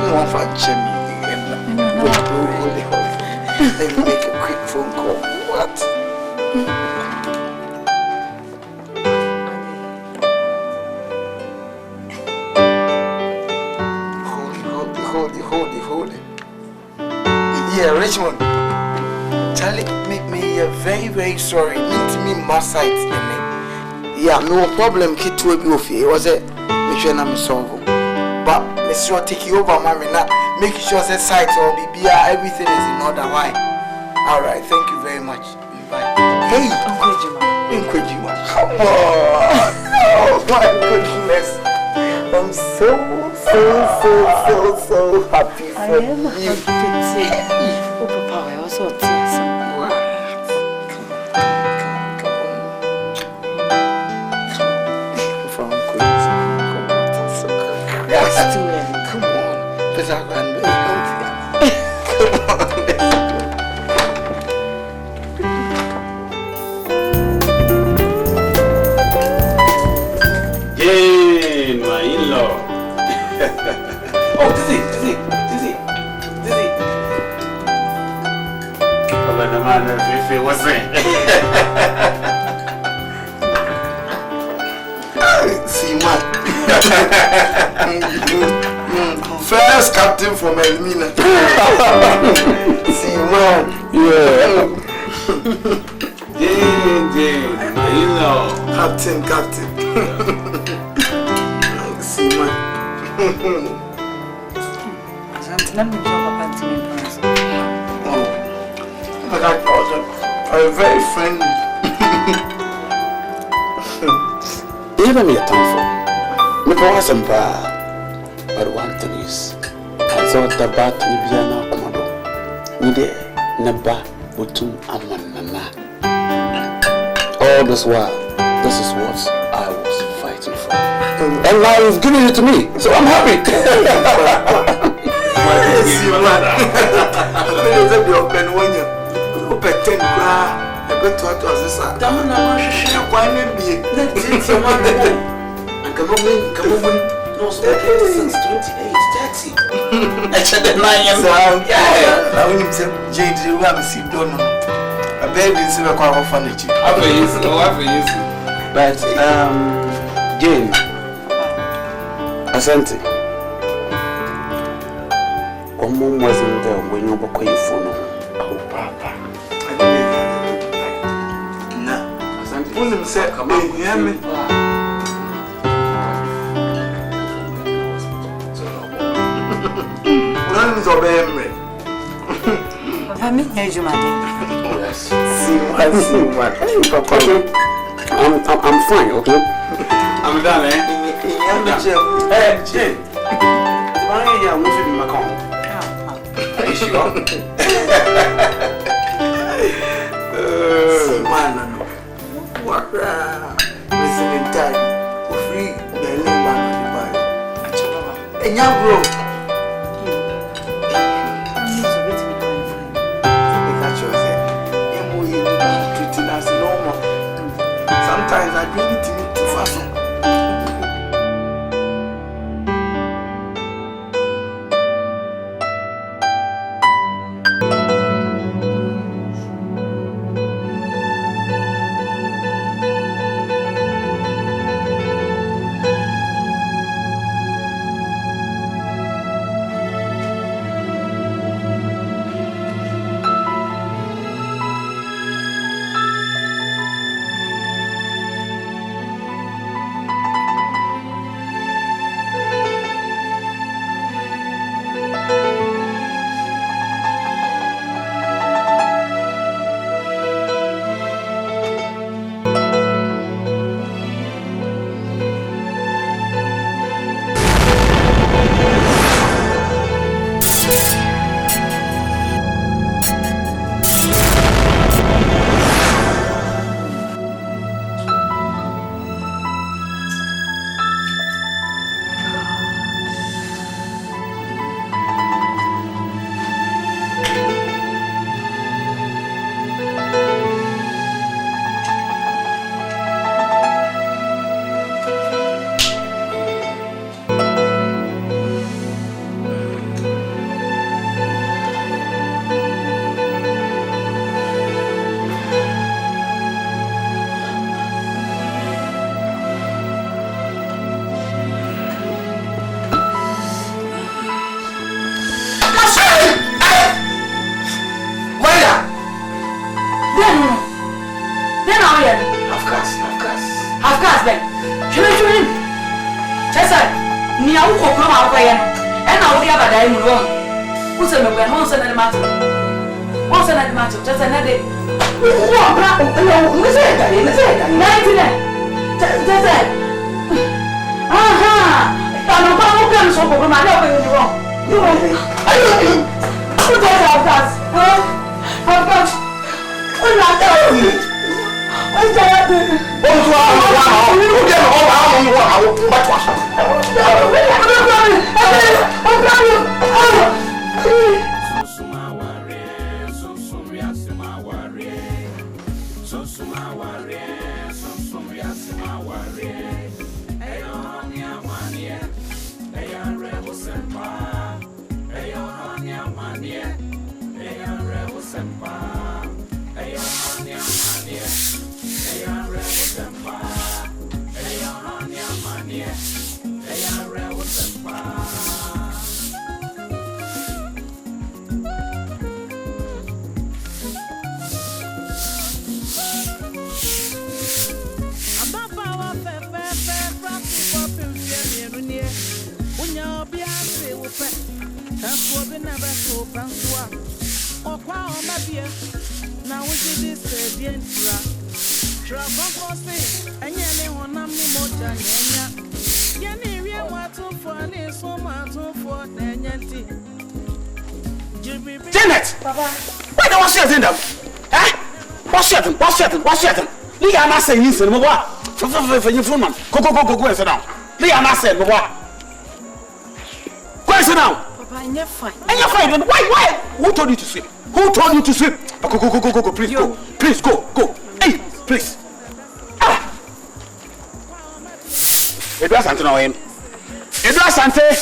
You want to Jimmy again? Let me make a quick phone call. What? Hold it. Yeah, Richmond. Charlie, make me very, very sorry. Mean to me, more sites in it. Yeah, no problem. Kid to be off. It was a mission I'm solving. But Monsieur take you over, mommy. Now make sure that site or be everything is in order. Why? All right. Thank you very much. Bye. Hey, Uncle Jima. Come on. Oh my goodness. I'm so happy for you. I am happy too. Oh, Papa, I also want to say something. What? Come on. Because I ran very healthy. Come on. Yay, my in-law. Oh, Dizzy. What's it? See, man. First first captain from Elmina. See, man. Yeah. Jane, you know. Captain. See, man. Let me talk about me. But I I'm very friendly. Even me a time for. Me go some bar. But one thing is, I thought the bat Nibiana Commodore. Nide Neba Butum Amanana. All this while, this is what I was fighting for. And now you've given it to me, so I'm happy. No, so since 28, 30. Actually, 9 years old. Yeah. I want him to Jade, you have a seat done. A baby is a quite orphanage. But, Jane, Asante, Mom wasn't there when you were going for no. Oh, Papa. I didn't know. Asante, William said, come on, you hear me? None is obeying me. I'm fine, okay? I'm done, eh? Hey, Jay. Why are you moving in my car? Are you sure? Man, what? Listen in time. Free Berlin man on the Bible. And young bro. Sometimes I bring it to me too fast. That's what we never so Francois. Or qua on my beer. Now we see this the entra. Travel say, and yet one of me more than Yanni, we want to for an so much for Nancy. Janet! Papa. Why don't you say them? Eh? What's it? Lee Anna saying you said, what? For your phone man. Go and sit down. Lee Anna said, what? Go and sit down. Papa, and you're fine. And you're fine. Why? Who told you to sleep? Who told you to sleep? Go, please go. Please go. Hey, please. Ah! Edouard Santé na wayem. Edouard Santé.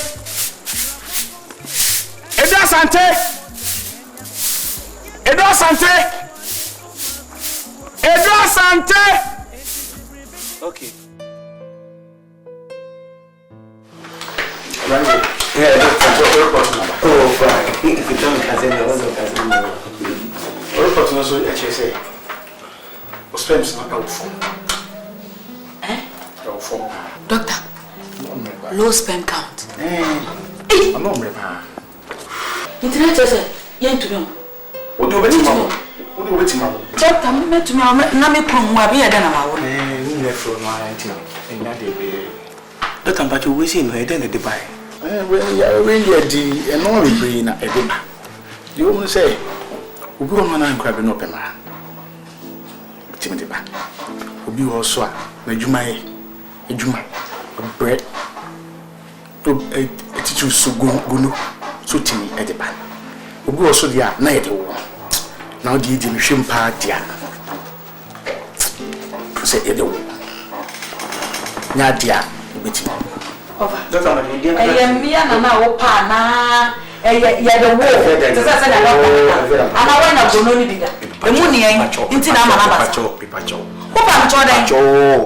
Okay. Yeah, oh, fine. If you don't cousin, I wasn't cousin. Report no so HSA. Spends not out for. Out for. Doctor, low sperm count. I'm not remember. Internet says, yen to me. What do you wait, Mama? What do you wait, Mama? Doctor, me met me, Nami Prum, Wabi, and I'm never from my auntie. And that day, Doctor, but you wish him head in the buy. Well, really, and only brain at a dinner. You won't say, we go on and crab an open man. Timothy, will be also a Juma, bread to a teacher so good, so timmy at the pan. We go also the night. Now, the Egyptian party. Say, Edo. Nadia, with you. I am me and now, Pana. The war. I want to go no the money into the Pacho,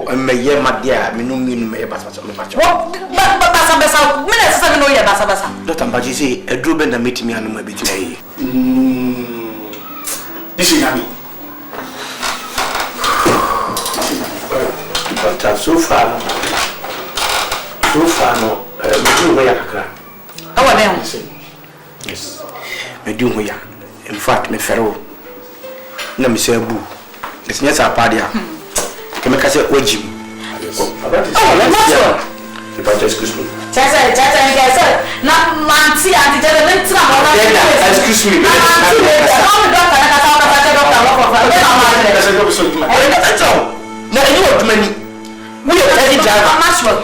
and may ye, my dear, Minum may pass. But minutes 7 no year, Bassa. Doctor, but you see, a druben that meet me and my betray. This is Yami. Doctor, so far, no, How are they? yes, me do ya. In fact, me ferro. Na me say boo. It's not a party. Can make us wajim. If excuse me. Tata, not Manti and the Excuse me. No, you want money. We are very drama. Maxwell,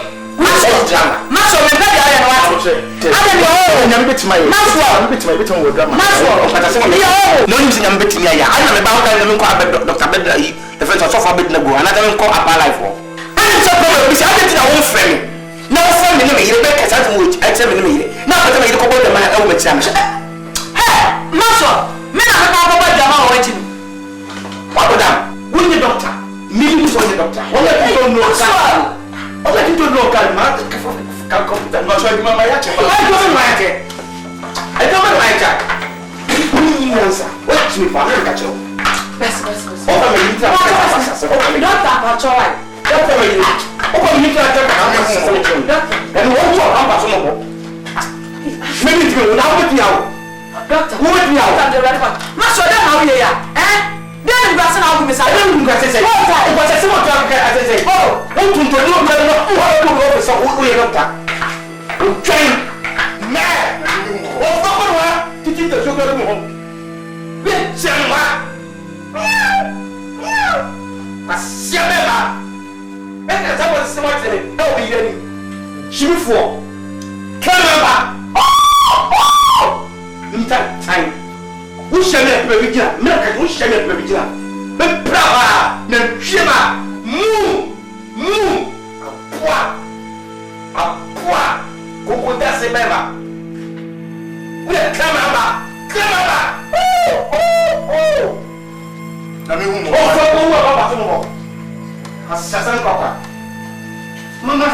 no use in bit me. I am about Dr. Bedra, the first of a bit go, another call up life. I'm so probably I get our own friend. No friend in me, Rebecca, except me. Now I make the man over exams. Hey, Maxwell, men are about Jama waiting. What would that? Wouldn't the doctor? Me for the doctor. What I don't know. What I don't know, I don't like that. What's me for? Catch you. Best. Open me, and what you are maybe you now with me out. Doctor, who with me out? Master, how you are? Then you got some of I don't say, what I say, oh, what to do, so we are not train. Man, what's to keep the sugar home? And as I was smart, don't be any. She before. Come in time. We shall not be vigilant. We shall not be vigilant. But brava, no shima, moo, a poor, who would say, Baba? We are come. Assassin Copa. Mamma,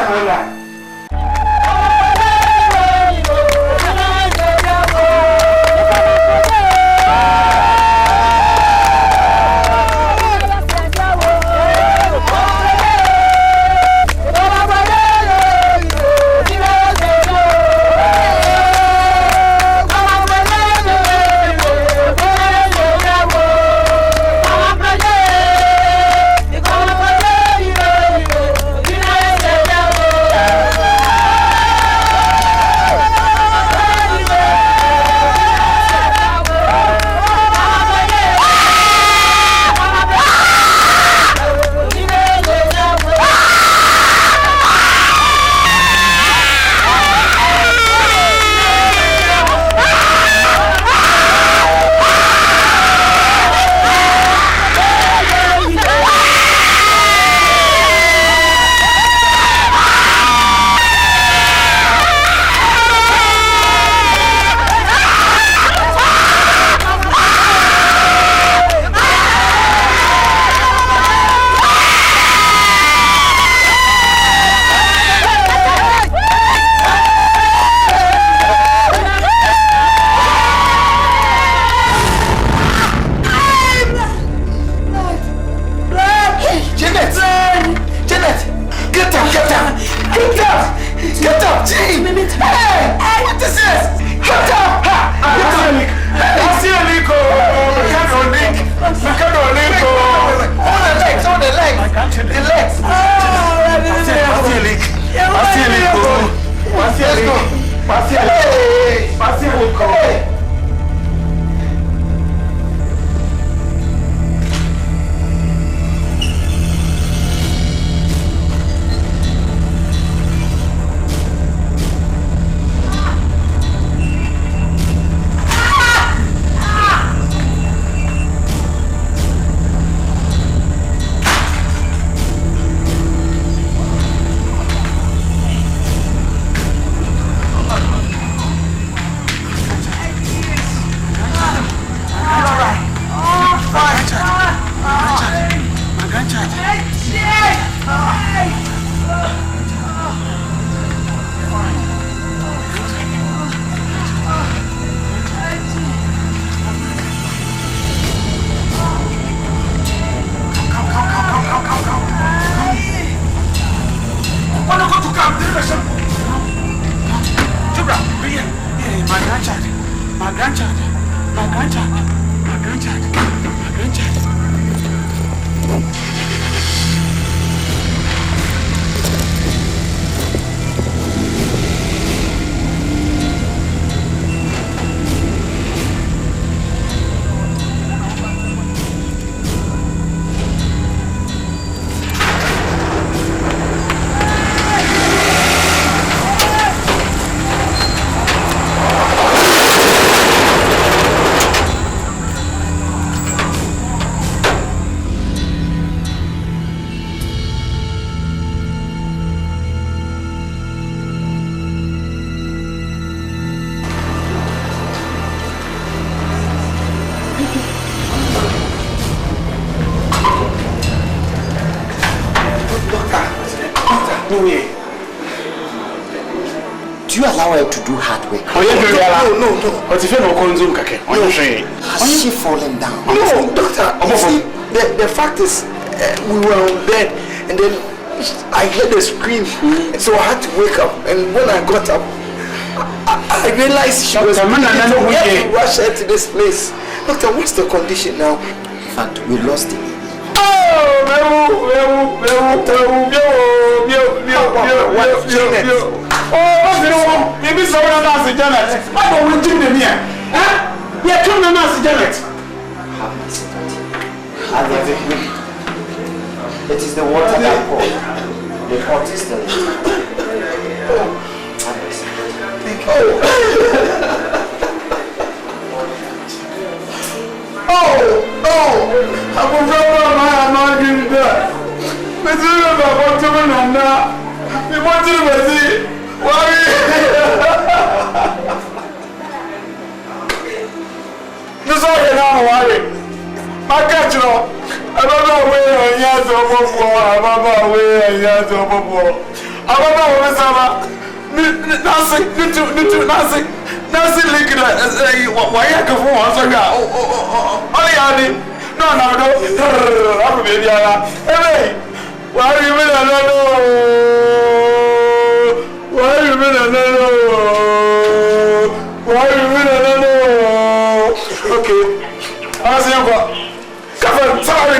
My grandchild. Do you allow her to do hard work? No. But if you don't consume kake, has she fallen down? No, doctor. You see, the fact is, we were on bed, and then I heard a scream, so I had to wake up. And when I got up, I realized she was bleeding. We had to rush her to this place. Doctor, what's the condition now? In fact, we lost the baby. Maybe someone else is Janet. Why don't we do them here? Yeah, come on, Nancy Janet. It is the water I pour. The pot is still I'm not doing that. But you know about to run now. You want to see? Why? This all you know, worry. My catch, you know. I don't know where I am to before. I don't know where I am to before. I don't know where I'm nothing. Nothing like that. Why I go for one? So, only no. I'm a baby. Hey, why are you in Okay. I see you go. Come on, sorry,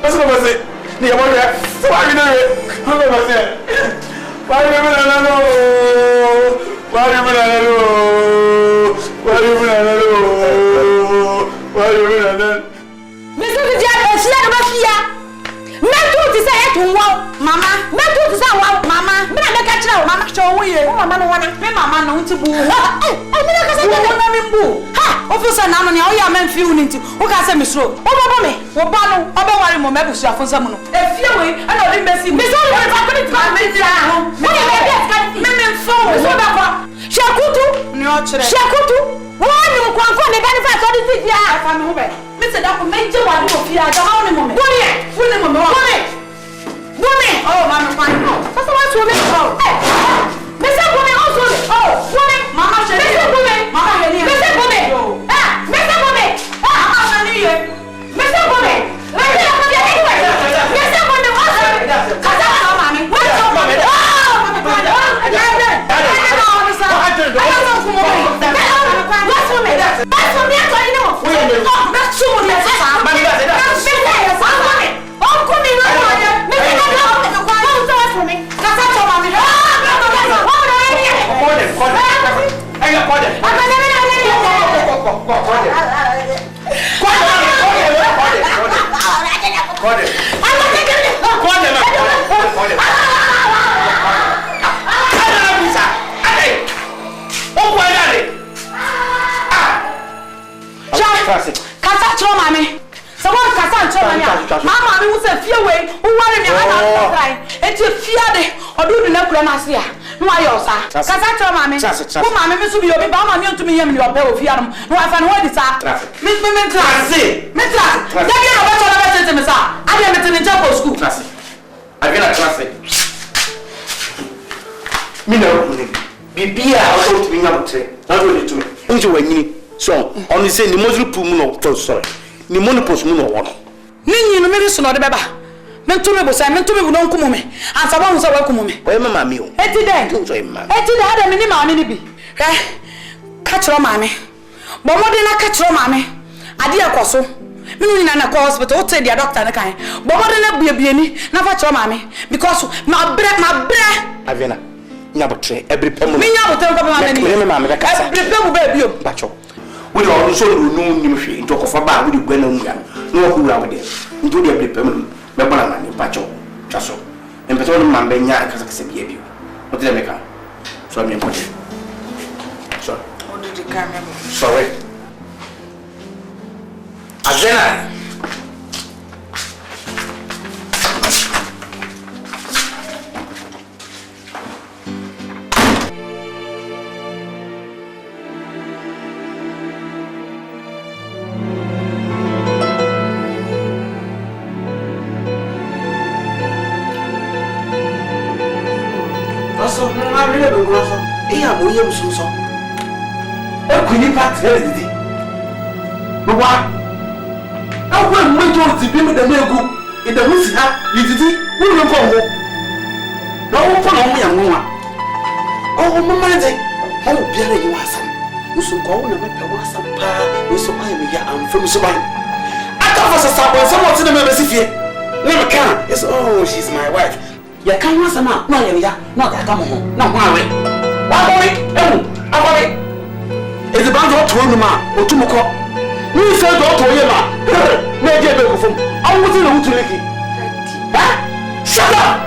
what's going to say? Near one there. Sorry, Mama, Mama, show you. Mama, no one, Mama, no to boo. Officer, now, you men feeling to who can say, Miss Rowe, me, or Bano, or more members for someone. If you wait, I know the messy, Miss Rowe, Shakutu, no, Shakutu, one you can call the benefit of the city. I can't move it. Mr. Dr. Major, I don't fear the honeymoon. Woman! Oh, Mama, fine. That's what's woman. Oh, Mr. Woman also. Oh, woman. Mama, Mr. Woman. Mama, Mr. Woman. Mr. Woman. Mama, Mr. Woman. Mr. Woman also. Mommy. What's up, Mommy? Mama, I was a few away. Who worry me? It's a fear or do the necromancy. No, I also. Cassandra, mammy. Who mammy to be your mamma to me and your bell of Yam. No, I find what is up. Miss Classy. Miss Class. I am in Jumbo School. Classy. I get a classic. Me no. Be also to me out. Not only to me. Into a knee. So, only say the most pumuno for sorry. The monopos muno one. Nini no me so no de beba. Mentu me bosa, mentu me won kumo me. Ansa ba hunsa wa kumo me. Oye mama mi o. Eti den. Eti den ada me ni ma me ni bi. Ka chiro mame. Bo mo de na ka chiro mame. Ade ekoso. Me no na ko hospital, o tell the doctor na kan. Bo mo de na biebie ni na fa chiro mame because ma bre. Avena. Nya botre every pemu. Me nya botre ko mame ni. Me mame be kasa. Every pemu ba bio. Bacho. We do so no nim hwe into ko fa ba we gwa na nwia. No ko wura we de. Into de every pemu me bala na ni bacho. Chaso. Empeto no mambe nya kasa bia bio. O de me ka. So me put. Sorry. O de ka me. Sorry. Azena. So, I really don't know. I am going to so. A queenie party. But what? I went to be with the Nego in the Lucy. You did who will go home? No, for only a woman. Oh, Mamma, how better you are some. You should go and make a was some pa, you so I am from so I thought for someone to the membership. Never can. It's oh, she's my wife. Ya kan wasa ma na ya na ka kama ho na ho awe wa boy awore ezi ban do to nu ma otumuko ni se do to ye ma na je be ko fom awu ti na hutu leki ha shut up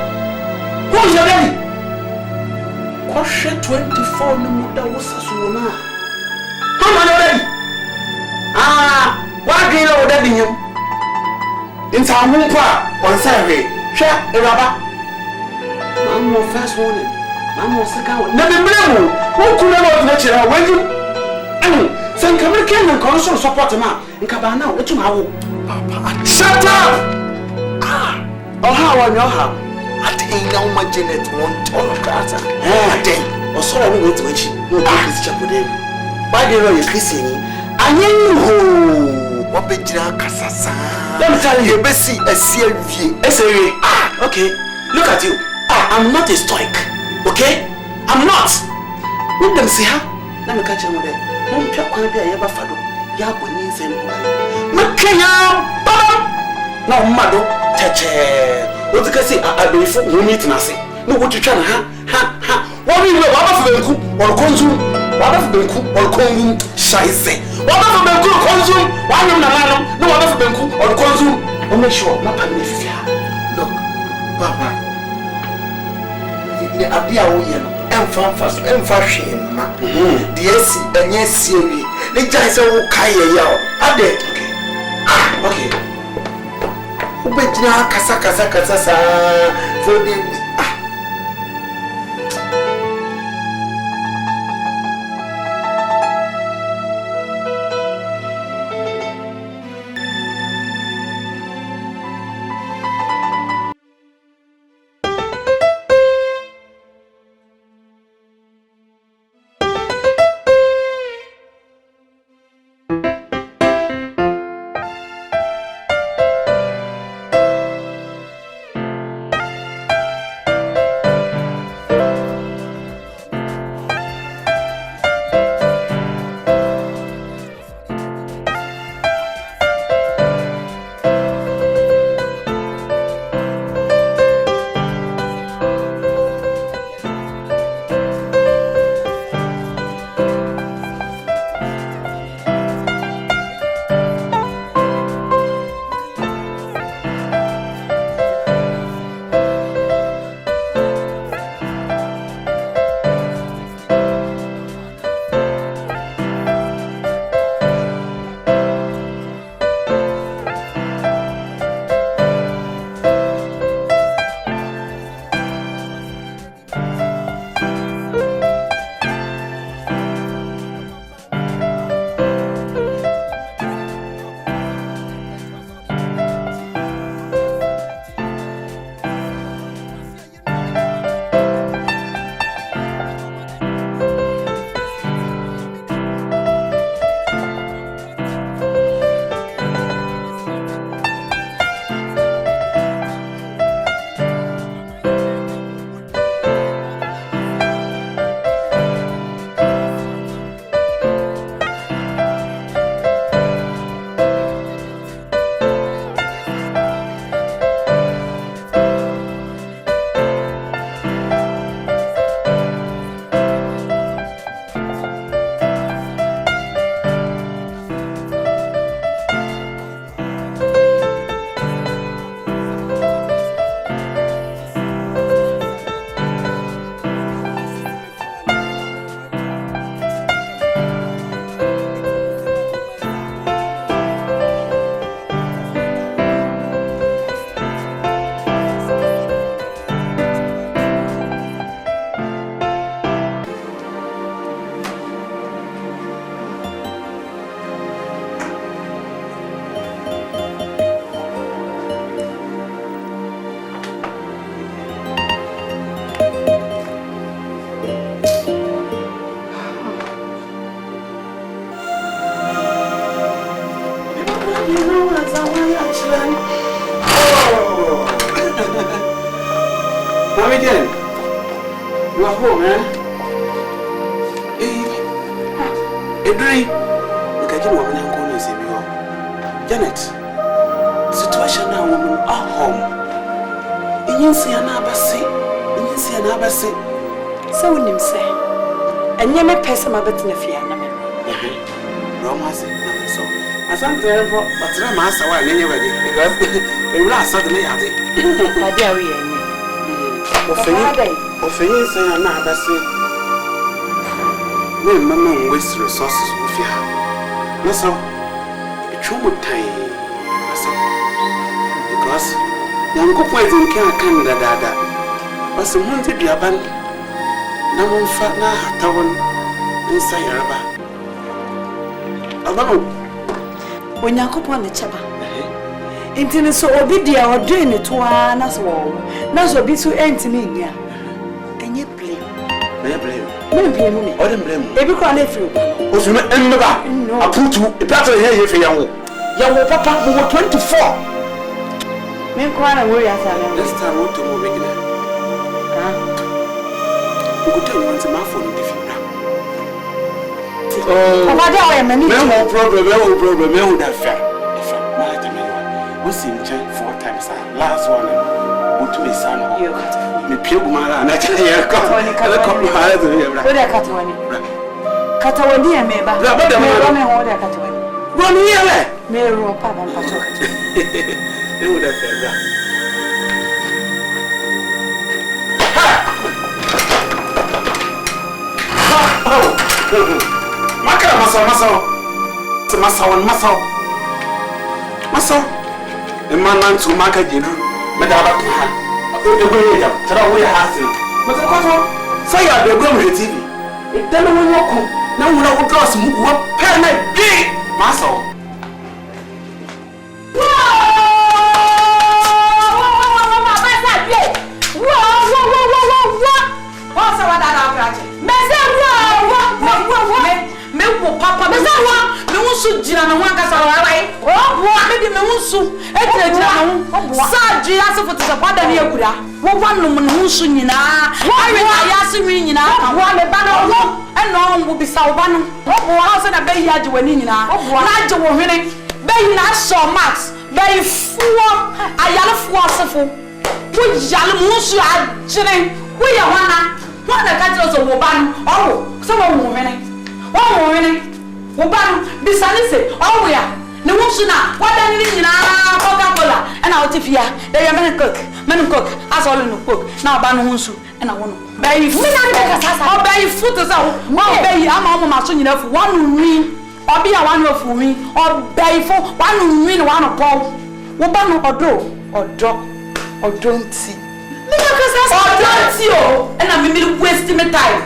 who is ready ko she 24 no mu da wasa so na how many ready wa gbe lo da binyum nta hu pa on say we hwe iraba I'm more fast warning. I'm more second one. Never blame who could not let you when you send American and console support him out in Cabana. What you know? Shut up! Oh, how I know how. I think now my Janet won't all of that. I think, or so I will wait to which no is chaplain. Why do you know you're Christian? I knew what big Cassasa. Let me tell you, Bessie, a CLV. Okay, look at you. I'm not a stoic, okay? I'm not. Let them see her. Let me catch them there. Don't be a quantity of Yabafado. Yaboni same way. Makaya, Baba. Now, Mado, Teche. What you can say, I be for you meet Nasi. No, what you trying, ha. What we will, what of the cook or consume? What of the cook or consume? Shize. What of the cook consume? Why you no one of the cook or consume? Oh, make sure, not a look, Papa. APPIAH woyɛ no ɛmfa so ɛmfa hwee ma de asi ɛnyɛ siewie ne gyae sɛ wo kae yɛ o ade okay wo bɛgyina kasa saa for the You know what I want actually. Oh. Mommy Jen. You are home, man. Edri. Look at you woman and go and see me. Janet. Situation now woman are home. You see an abasi. You see an abasi. So when him say, and you may pass my bet in a fear. Wrong has it. So I can't tell you, but I'm master one anyway because they will ask suddenly at it. My dear, we are. Offending say I'm not abasi. No, Mamma waste resources with you. No, so it's your time. Because young couple in Canada, Dada, but some wanted your band. No one fat now, Tawan, inside your rubber. When you go on the chapel, intimate so obedient or doing it to one as well. Now, so be so empty me, yeah. And you blame. Maybe or blame. Every corner for you. What's your name? I put you a better here for you. Young papa, who were 24. Men cry and worry as I am. This time, what to move again? You could tell you once a month for the different. Oh, no problem, no that fair. What's in change 4 times? Last one, what to his son? You cut me, pure man, and I tell you, I cut one. Catawani, and maybe run here. May rope up and patrol. They would have fair. Muscle. The man to market you do. Madame, the way up, tell away has it. But the quarter, say you are the room with TV. It doesn't walk. No one will cross what pen big muscle. Papa, me unsu jina na wanka sarawai. Me di me unsu etre jina na hu. Sa jia se foto se kwada ne akura. Wo wanum ne unsu nyina. Awe na ya se wi nyina. Wo me ba na wo. Eno wo bi sa wo ba no. Wo ha se na be yi age wani nyina. Na age wo hwene. Be yi na so max. Be yi fuo ayale fuo asefo. Wo yale mu unsu agire. Wo ya wana. Wana ka jiro so wo ba no. Owo se wo wo hwene. Wo winning. Woban bisanise owo ne wonsu na wada ni nyina Coca-Cola and out ifia dey men cook as all no cook na ba no wonsu na wono bay fu na ka sasa o bay fu to sa o bay ama ma so nyina fu wanu nwi obi a wanu fu nwi o bay fu wanu nwi na wanu po woba no odo nti me ka sasa odo nti o na me waste me time.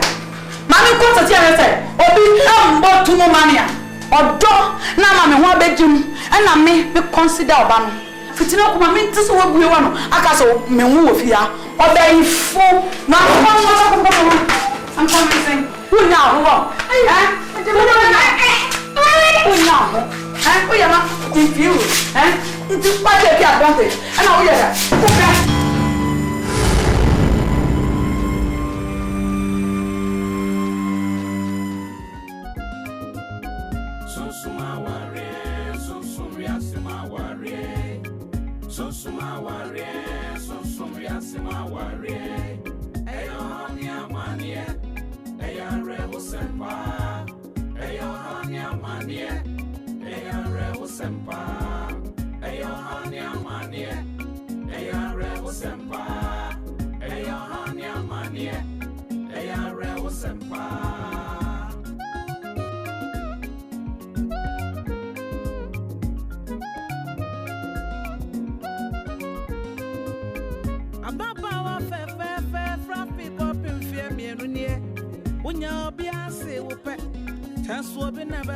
Mami ko tati ere se obi ambo tumo mania odo na mami ho abejim na me consider oba no fitina ko mami ntiso wa buye wa no aka so me hu wo fia oba ifo na ko am coming saying unya ho unya ho o ya ma infuse nti pa de ki advantage na o ya da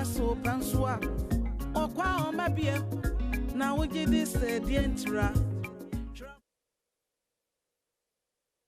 so pansua okwa o mabie na wo gidi se dientra